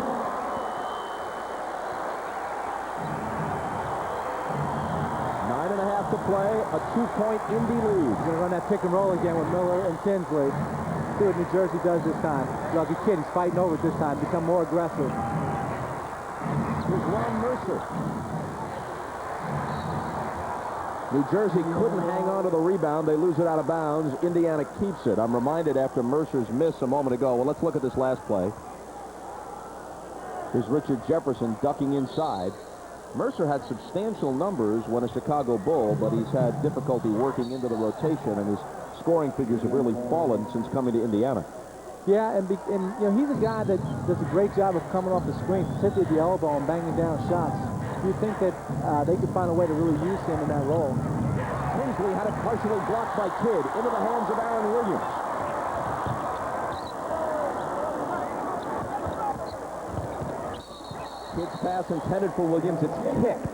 9.5 to play, a 2-point Indy lead. He's going to run that pick and roll again with Miller and Tinsley. see what New Jersey does this time. Lucky kid, he's fighting over it this time. Become more aggressive. Here's Ron Mercer. New Jersey couldn't hang on to the rebound. They lose it out of bounds. Indiana keeps it. I'm reminded after Mercer's miss a moment ago. Well, let's look at this last play. Here's Richard Jefferson ducking inside. Mercer had substantial numbers when a Chicago Bull, but he's had difficulty working into the rotation, and his scoring figures have really fallen since coming to Indiana. Yeah, and you know, he's a guy that does a great job of coming off the screen, particularly at the elbow and banging down shots. You think that they could find a way to really use him in that role. Tinsley had it partially blocked by Kidd into the hands of Aaron Williams. Kidd's pass intended for Williams. It's kicked.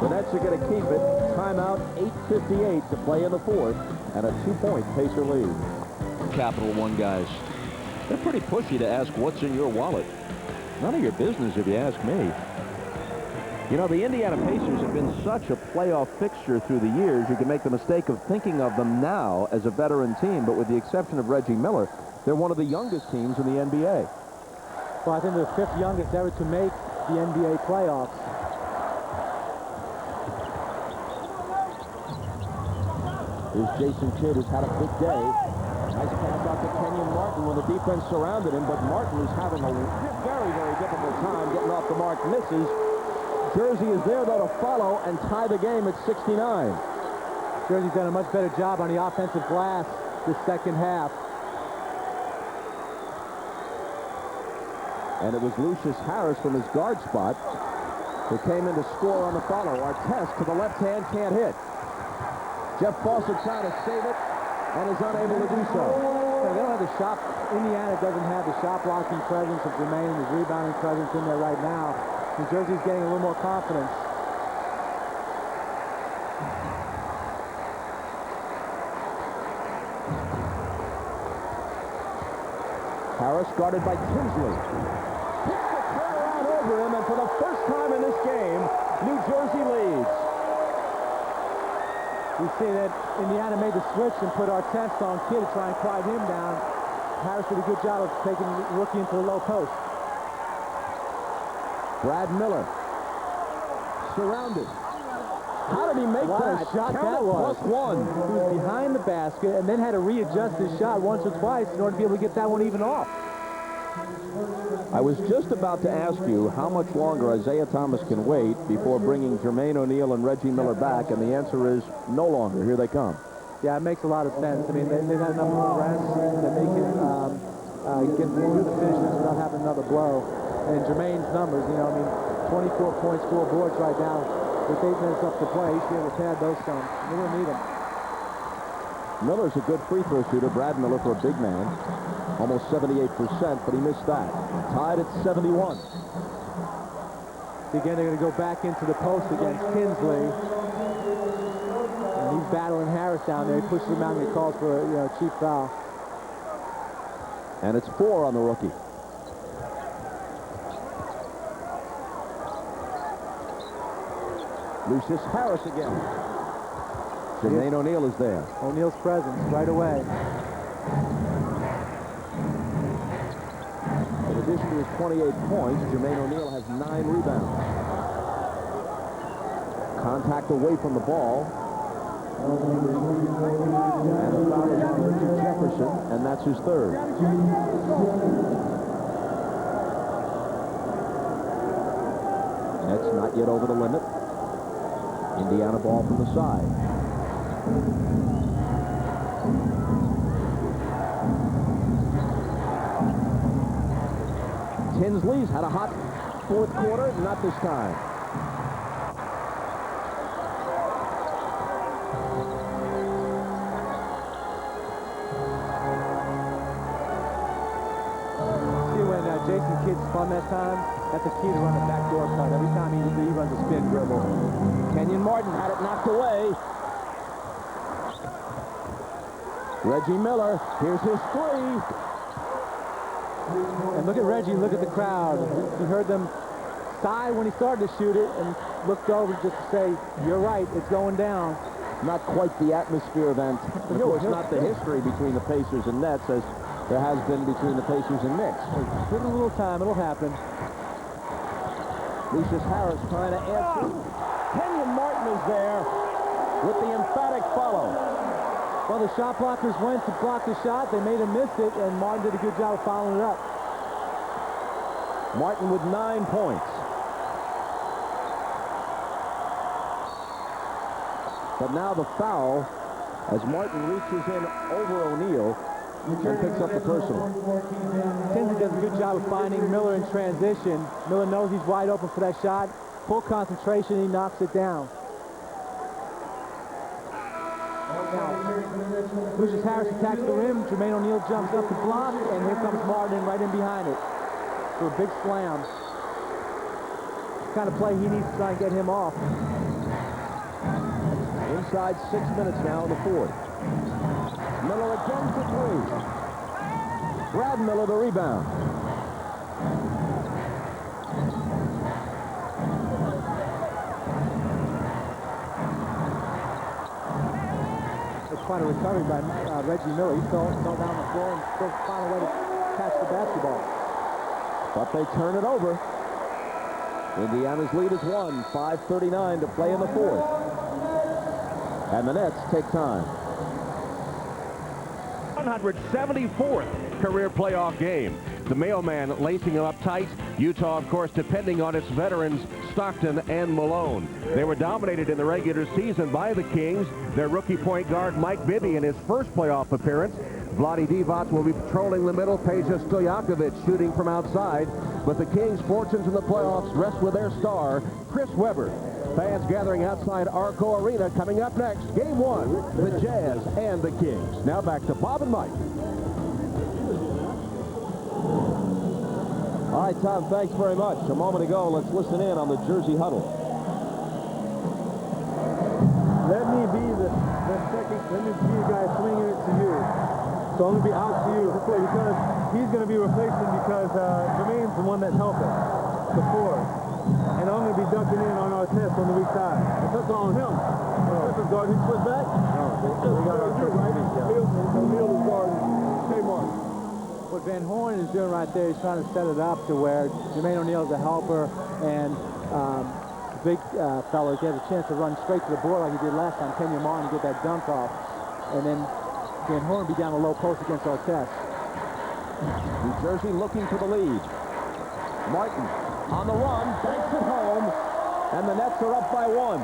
The Nets are going to keep it. Timeout, 8:58 to play in the fourth, and a 2-point Pacer lead. Capital One guys. They're pretty pushy to ask what's in your wallet. None of your business if you ask me. You know, the Indiana Pacers have been such a playoff fixture through the years, you can make the mistake of thinking of them now as a veteran team, but with the exception of Reggie Miller, they're one of the youngest teams in the NBA. Well, I think they're the 5th youngest ever to make the NBA playoffs. Here's Jason Kidd, who's had a big day. Nice pass out to Kenyon Martin when the defense surrounded him, but Martin is having a very, very difficult time getting off the mark. Misses. Jersey is there, though, to follow and tie the game at 69. Jersey's done a much better job on the offensive glass this second half. And it was Lucius Harris from his guard spot who came in to score on the follow. Artest to the left hand, can't hit. Jeff Fawcett trying to save it and is unable to do so. They don't have the shot. Indiana doesn't have the shot blocking presence of Jermaine and his rebounding presence in there right now. New Jersey's getting a little more confidence. Harris guarded by Tinsley. Hits the turnaround over him, and for the first time in this game, New Jersey leads. You see that Indiana made the switch and put Artest on Kidd to try and quiet him down. Harris did a good job of taking the rookie into the low post. Brad Miller. Surrounded. How did he make what that? A shot Count that was. +1. He was behind the basket and then had to readjust his shot once or twice in order to be able to get that one even off. I was just about to ask you how much longer Isaiah Thomas can wait before bringing Jermaine O'Neal and Reggie Miller back, and the answer is no longer. Here they come. Yeah, it makes a lot of sense. I mean, they've had enough rest that they can get through the finishes without having another blow. And Jermaine's numbers, you know, I mean, 24 points, 4 boards right now. With 8 minutes left to play, he should be able to pad those some. They don't need him. Miller's a good free throw shooter. Brad Miller for a big man. Almost 78%, but he missed that. Tied at 71. Again, they're going to go back into the post against Tinsley. And he's battling Harris down there. He pushes him out and he calls for a cheap foul. And it's 4 on the rookie. Lucius Harris again. Jermaine O'Neal is there. O'Neal's presence right away. In addition to his 28 points, Jermaine O'Neal has 9 rebounds. Contact away from the ball. And the foul is on Richard Jefferson, and that's his 3rd. Nets not yet over the limit. Indiana ball from the side. Tinsley's had a hot 4th quarter, not this time. See, when Jason Kidd's spun that time, that's a key to run the backdoor cut. Every time he runs a spin dribble. Kenyon Martin had it knocked away. Reggie Miller, here's his 3. And look at Reggie, look at the crowd. He heard them sigh when he started to shoot it and looked over just to say, you're right, it's going down. not quite the atmosphere of of course, not the history between the Pacers and Nets as there has been between the Pacers and Knicks. Give it a little time. It'll happen. Lucius Harris trying to answer. Kenyon Martin is there with the emphatic follow. Well, the shot blockers went to block the shot. They made him miss it, and Martin did a good job of following it up. Martin with 9 points. But now the foul as Martin reaches in over O'Neal and picks up the personal. Tinsley does a good job of finding Miller in transition. Miller knows he's wide open for that shot. Full concentration, he knocks it down. Now, Lucius Harris attacks the rim. Jermaine O'Neal jumps up to block, and here comes Martin right in behind it for a big slam. The kind of play he needs to try and get him off. Inside 6 minutes now in the fourth. Miller again for three. Brad Miller the rebound. It's quite a recovery by Reggie Miller. He fell down the floor and still found a way to catch the basketball. But they turn it over. Indiana's lead is 1. 5:39 to play in the fourth. And the Nets take time. 174th career playoff game. The mailman lacing him up tight. Utah, of course, depending on its veterans, Stockton and Malone. They were dominated in the regular season by the Kings. Their rookie point guard, Mike Bibby, in his first playoff appearance. Vlade Divac will be patrolling the middle. Peja Stojakovic shooting from outside. But the Kings' fortunes in the playoffs rest with their star, Chris Webber. Fans gathering outside Arco Arena. Coming up next, Game 1, the Jazz and the Kings. Now back to Bob and Mike. All right, Tom, thanks very much. A moment ago, let's listen in on the Jersey huddle. Let me be the guy swinging it to you. So I'm going to be out to you because he's going to be replacing because Jermaine's the one that helped us before. And I'm going to be ducking in on our test on the weak side. That's on him. This guard, he split back? No, we got our two, right? O'Neal is guarding Kmart. What Van Horn is doing right there, he's trying to set it up to where Jermaine O'Neal is a helper, and the big fellow gets a chance to run straight to the board like he did last time, Kenyon Martin, to get that dunk off. And then Van Horn be down a low post against Artest. New Jersey looking for the lead. Martin on the run, banks it home, and the Nets are up by 1.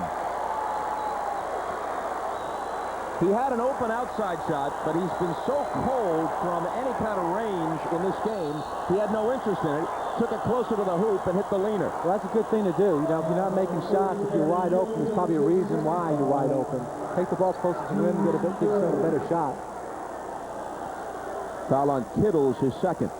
He had an open outside shot, but he's been so cold from any kind of range in this game, he had no interest in it. Took it closer to the hoop and hit the leaner. Well, that's a good thing to do. You know, if you're not making shots, if you're wide open, there's probably a reason why you're wide open. Take the ball closer to the rim and give yourself a better shot. Foul on Kittle's his second.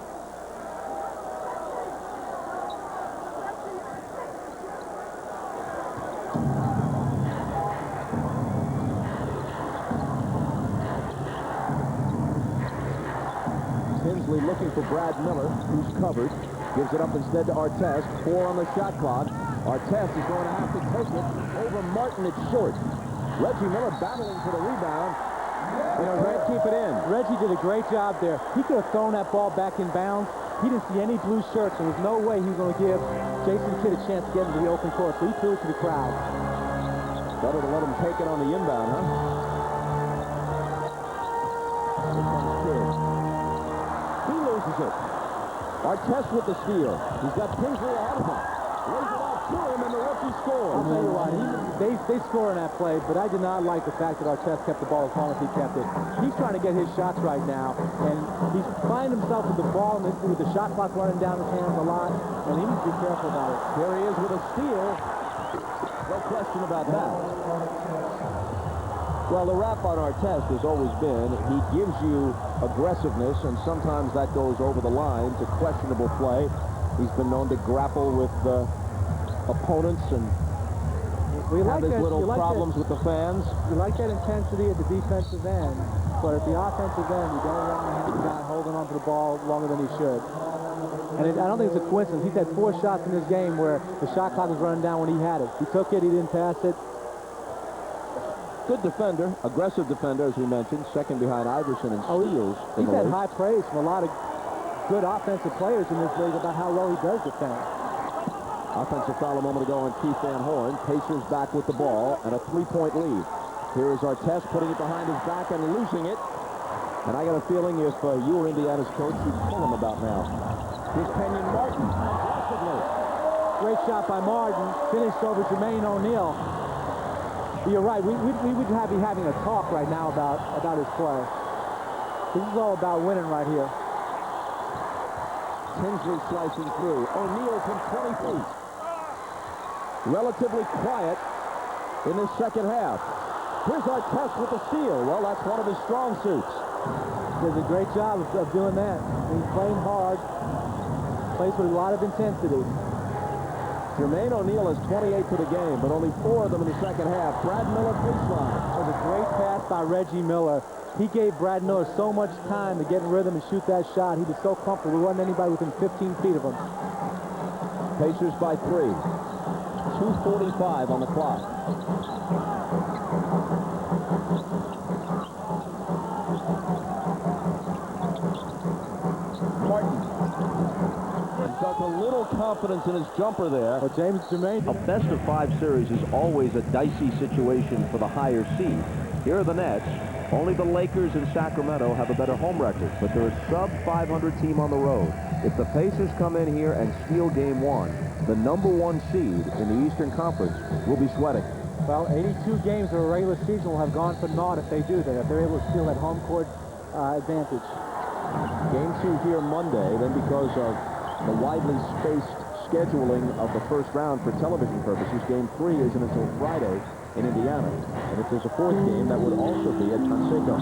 Tinsley looking for Brad Miller, who's covered. Gives it up instead to Artest. 4 on the shot clock. Artest is going to have to take it over Martin. It's short. Reggie Miller battling for the rebound. You know, can't keep it in. Reggie did a great job there. He could have thrown that ball back in bounds. He didn't see any blue shirts, and there's no way he was going to give Jason Kidd a chance to get into the open court, so he threw it to the crowd. Better to let him take it on the inbound, huh? He loses it. Artest with the steal. He's got Tinsley ahead of him. Lays it out to him, and the rookie scores. I'll tell you what, they score in that play, but I did not like the fact that Artest kept the ball as long as he kept it. He's trying to get his shots right now, and he's finding himself with the ball and with the shot clock running down his hands a lot, and he needs to be careful about it. There he is with a steal. No question about that. Well, the rap on Artest has always been he gives you aggressiveness, and sometimes that goes over the line to questionable play. He's been known to grapple with opponents and have his little problems with the fans. You like that intensity at the defensive end, but at the offensive end, you don't want to have a guy holding onto the ball longer than he should. And I don't think it's a coincidence. He's had 4 shots in this game where the shot clock was running down when he had it. He took it, he didn't pass it. Good defender, aggressive defender, as we mentioned, second behind Iverson in steals. He's had high praise from a lot of good offensive players in this league about how well he does defend. Offensive foul a moment ago on Keith Van Horn. Pacers back with the ball and a 3-point lead. Here is Artest putting it behind his back and losing it. And I got a feeling if you were Indiana's coach, you'd pull him about now. Here's Kenyon Martin aggressively. Great shot by Martin. Finished over Jermaine O'Neal. But you're right. We would be having a talk right now about his play. This is all about winning right here. Tinsley slicing through. O'Neal from 20 feet. Relatively quiet in this second half. Here's Artest with the steal. Well, that's one of his strong suits. Does a great job of doing that. He's playing hard. Plays with a lot of intensity. Jermaine O'Neal has 28 for the game, but only 4 of them in the second half. Brad Miller baseline. That was a great pass by Reggie Miller. He gave Brad Miller so much time to get in rhythm and shoot that shot. He was so comfortable. There wasn't anybody within 15 feet of him. Pacers by 3. 2:45 on the clock. Martin. Felt a little confidence in his jumper there. Well, James Jermaine. A best-of-5 series is always a dicey situation for the higher seed. Here are the Nets. Only the Lakers and Sacramento have a better home record, but they're a sub-500 team on the road. If the Pacers come in here and steal Game 1, the #1 seed in the Eastern Conference will be sweating. Well, 82 games of a regular season will have gone for naught if they do that, if they're able to steal that home court advantage. Game 2 here Monday, then because of the widely spaced scheduling of the first round for television purposes, Game 3 isn't until Friday in Indiana. And if there's a 4th game, that would also be at Conseco.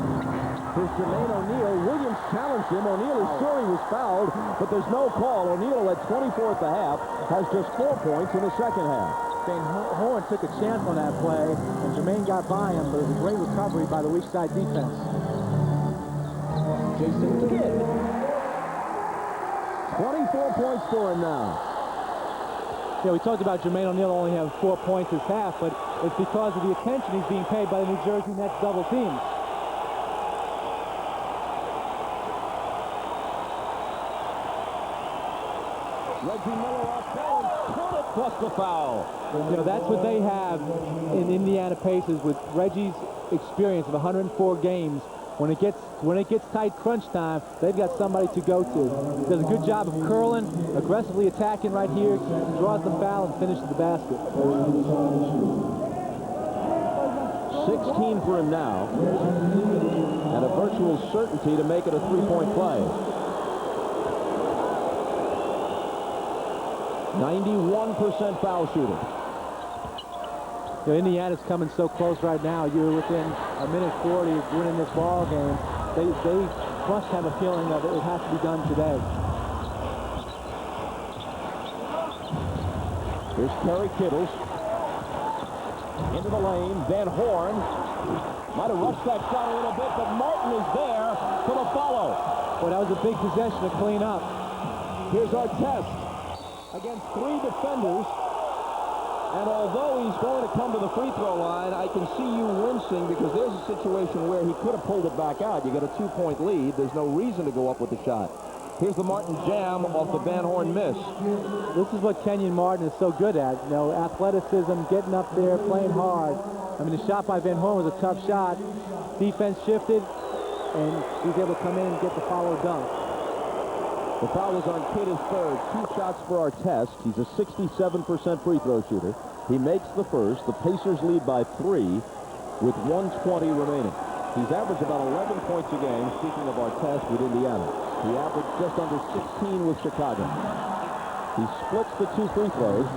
Here's Jermaine O'Neal. Williams challenged him. O'Neal is sure he was fouled, but there's no call. O'Neal at 24 at the half has just 4 points in the second half. Van Horn took a chance on that play, and Jermaine got by him, but it was a great recovery by the weak side defense. Jason Kidd. 24 points for him now. Yeah, we talked about Jermaine O'Neal only having 4 points this half, but it's because of the attention he's being paid by the New Jersey Nets double teams. Reggie Miller off balance. Count it, plus the foul. You know, that's what they have in Indiana Pacers with Reggie's experience of 104 games. When it gets tight crunch time, they've got somebody to go to. Does a good job of curling, aggressively attacking right here, draws the foul, and finishes the basket. 16 for him now, and a virtual certainty to make it a 3-point play. 91% foul shooting. You know, Indiana's coming so close right now. You're within a minute 40 of winning this ball game. They must have a feeling of it has to be done today. Here's Kerry Kittles. Into the lane. Van Horn might have rushed that shot a little bit, but Martin is there for the follow. Well, that was a big possession to clean up. Here's Artest against 3 defenders. And although he's going to come to the free throw line, I can see you wincing because there's a situation where he could have pulled it back out. You got a 2-point lead. There's no reason to go up with the shot. Here's the Martin jam off the Van Horn miss. This is what Kenyon Martin is so good at. You know, athleticism, getting up there, playing hard. I mean, the shot by Van Horn was a tough shot. Defense shifted, and he was able to come in and get the follow dunk. The foul was on Kidd, his third. 2 shots for Artest. He's a 67% free throw shooter. He makes the first. The Pacers lead by 3 with 1:20 remaining. He's averaged about 11 points a game, speaking of Artest, with Indiana. He averaged just under 16 with Chicago. He splits the 2 free throws,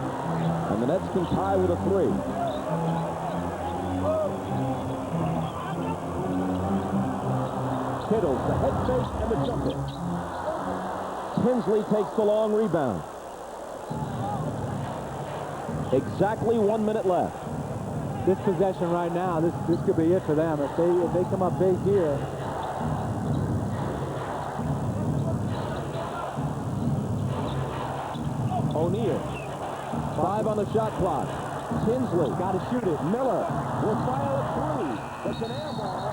and the Nets can tie with a 3. Kittles, the head fake, and the jumper. Tinsley takes the long rebound. Exactly 1 minute left. This possession right now, this could be it for them. If they come up big here. O'Neal. 5 on the shot clock. Tinsley. Got to shoot it. Miller will fire a 3. It's an air ball.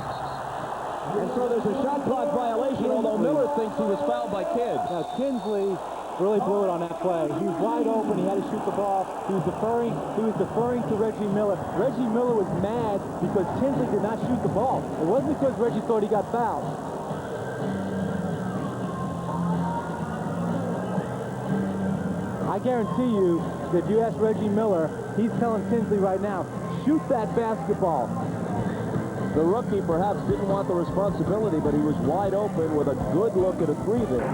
And so there's a shot clock violation, although Miller thinks he was fouled by Kidd. Now, Tinsley really blew it on that play. He was wide open. He had to shoot the ball. He was deferring to Reggie Miller. Reggie Miller was mad because Tinsley did not shoot the ball. It wasn't because Reggie thought he got fouled. I guarantee you that if you ask Reggie Miller, he's telling Tinsley right now, shoot that basketball. The rookie perhaps didn't want the responsibility, but he was wide open with a good look at a three there.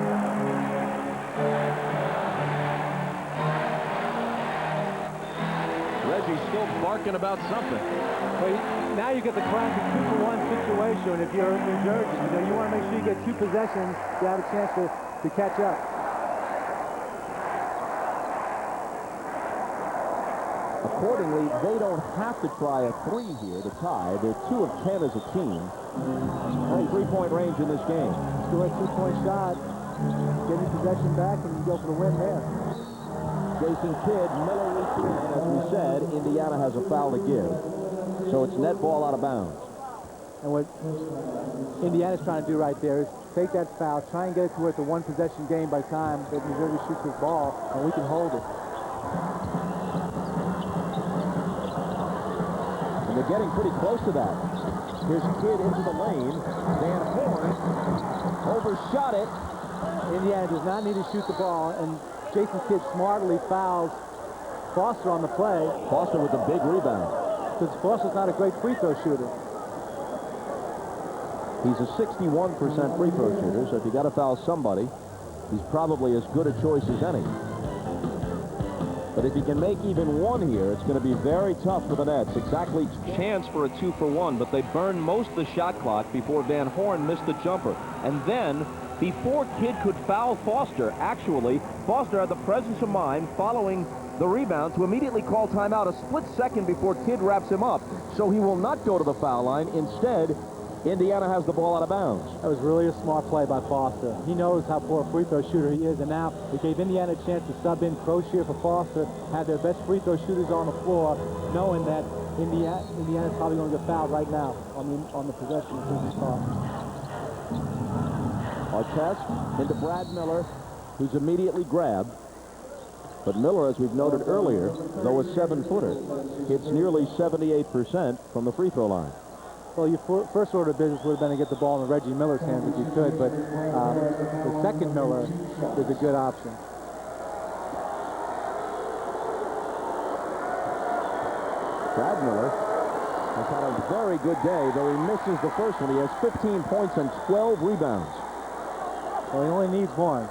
Reggie's still barking about something. Well, now you get the classic 2-for-1 situation. If you're in New Jersey, you want to make sure you get 2 possessions to have a chance to catch up. Accordingly, they don't have to try a 3 here to tie. They're 2 of 10 as a team. Only 3-point range in this game. Still a 2-point shot. Get your possession back and you go for the win there. Jason Kidd, Miller reached in, and as we said, Indiana has a foul to give. So it's net ball out of bounds. And what Indiana's trying to do right there is take that foul, try and get it to where it's a 1-possession game by the time that New Jersey shoots this ball, and we can hold it. And they're getting pretty close to that. Here's Kidd into the lane. Van Horn overshot it. Indiana does not need to shoot the ball, and Jason Kidd smartly fouls Foster on the play. Foster with the big rebound. Because Foster's not a great free throw shooter. He's a 61% free throw shooter, so if you got to foul somebody, he's probably as good a choice as any. But if he can make even 1 here, it's going to be very tough for the Nets. Exactly chance for a 2-for-1, but they burned most of the shot clock before Van Horn missed the jumper. And then, before Kidd could foul Foster, actually, Foster had the presence of mind following the rebound to immediately call timeout a split second before Kidd wraps him up. So he will not go to the foul line. Instead, Indiana has the ball out of bounds. That was really a smart play by Foster. He knows how poor a free throw shooter he is, and now it gave Indiana a chance to sub in Crozier for Foster, have their best free throw shooters on the floor, knowing that Indiana's probably going to get fouled right now on the possession of this call. Artest into Brad Miller, who's immediately grabbed. But Miller, as we've noted earlier, though a 7-footer, hits nearly 78% from the free throw line. Well, your first order of business would have been to get the ball in Reggie Miller's hands if you could, but the second Miller is a good option. Brad Miller has had a very good day, though he misses the first one. He has 15 points and 12 rebounds. Well, he only needs 1.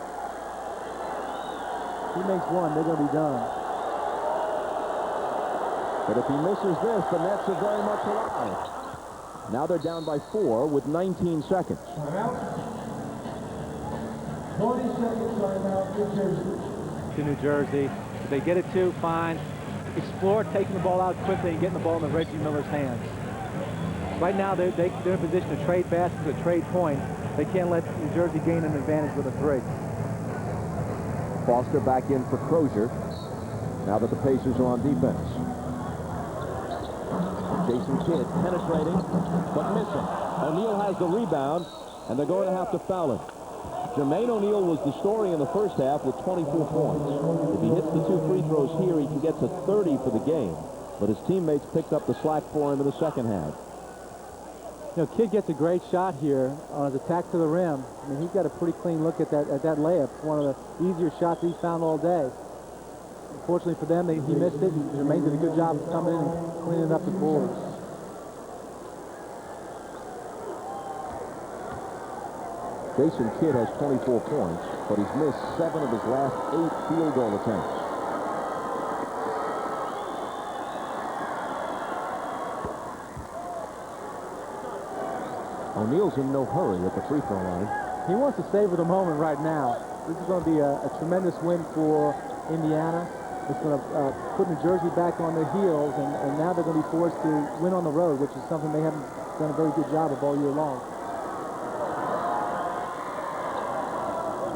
If he makes 1, they're going to be done. But if he misses this, the Nets are very much alive. Now they're down by 4 with 19 seconds. 20 seconds timeout, New Jersey. To New Jersey. If they get it to, fine. Explore taking the ball out quickly and getting the ball in Reggie Miller's hands. Right now, they're in a position to trade baskets or trade points. They can't let New Jersey gain an advantage with a 3. Foster back in for Crozier, now that the Pacers are on defense. Jason Kidd penetrating, but missing. O'Neal has the rebound, and they're going to have to foul him. Jermaine O'Neal was the story in the first half with 24 points. If he hits the 2 free throws here, he can get to 30 for the game. But his teammates picked up the slack for him in the second half. You know, Kidd gets a great shot here on his attack to the rim. I mean, he's got a pretty clean look at that layup. It's one of the easier shots he's found all day. Unfortunately for them, he missed it. Jermaine did a good job of coming in and cleaning up the boards. Jason Kidd has 24 points, but he's missed 7 of his last 8 field goal attempts. O'Neal's in no hurry at the free throw line. He wants to savor the moment right now. This is going to be a tremendous win for Indiana. It's going to put New Jersey back on their heels, and now they're going to be forced to win on the road, which is something they haven't done a very good job of all year long.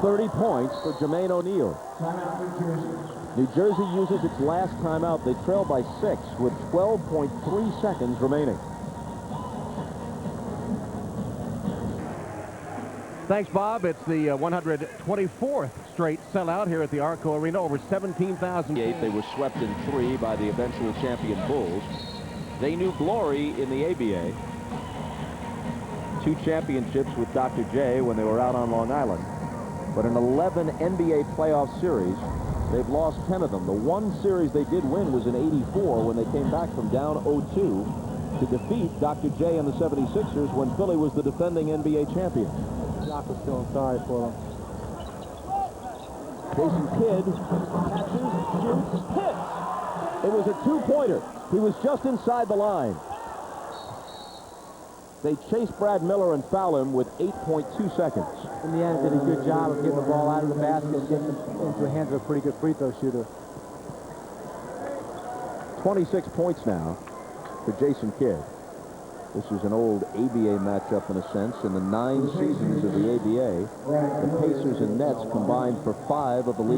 30 points for Jermaine O'Neal. New Jersey uses its last timeout. They trail by 6 with 12.3 seconds remaining. Thanks, Bob. It's the 124th straight sellout here at the Arco Arena. Over 17,000. They were swept in 3 by the eventual champion Bulls. They knew glory in the ABA. 2 championships with Dr. J when they were out on Long Island. But in 11 NBA playoff series, they've lost 10 of them. The one series they did win was in '84 when they came back from down 0-2 to defeat Dr. J and the 76ers when Philly was the defending NBA champion. Doc was feeling sorry for them. Jason Kidd catches, shoots, hits. It was a 2-pointer. He was just inside the line. They chased Brad Miller and foul him with 8.2 seconds. Indiana did a good job of getting the ball out of the basket and getting it into the hands of a pretty good free throw shooter. 26 points now for Jason Kidd. This is an old ABA matchup in a sense. In the 9 seasons of the ABA, the Pacers and Nets combined for 5 of the league.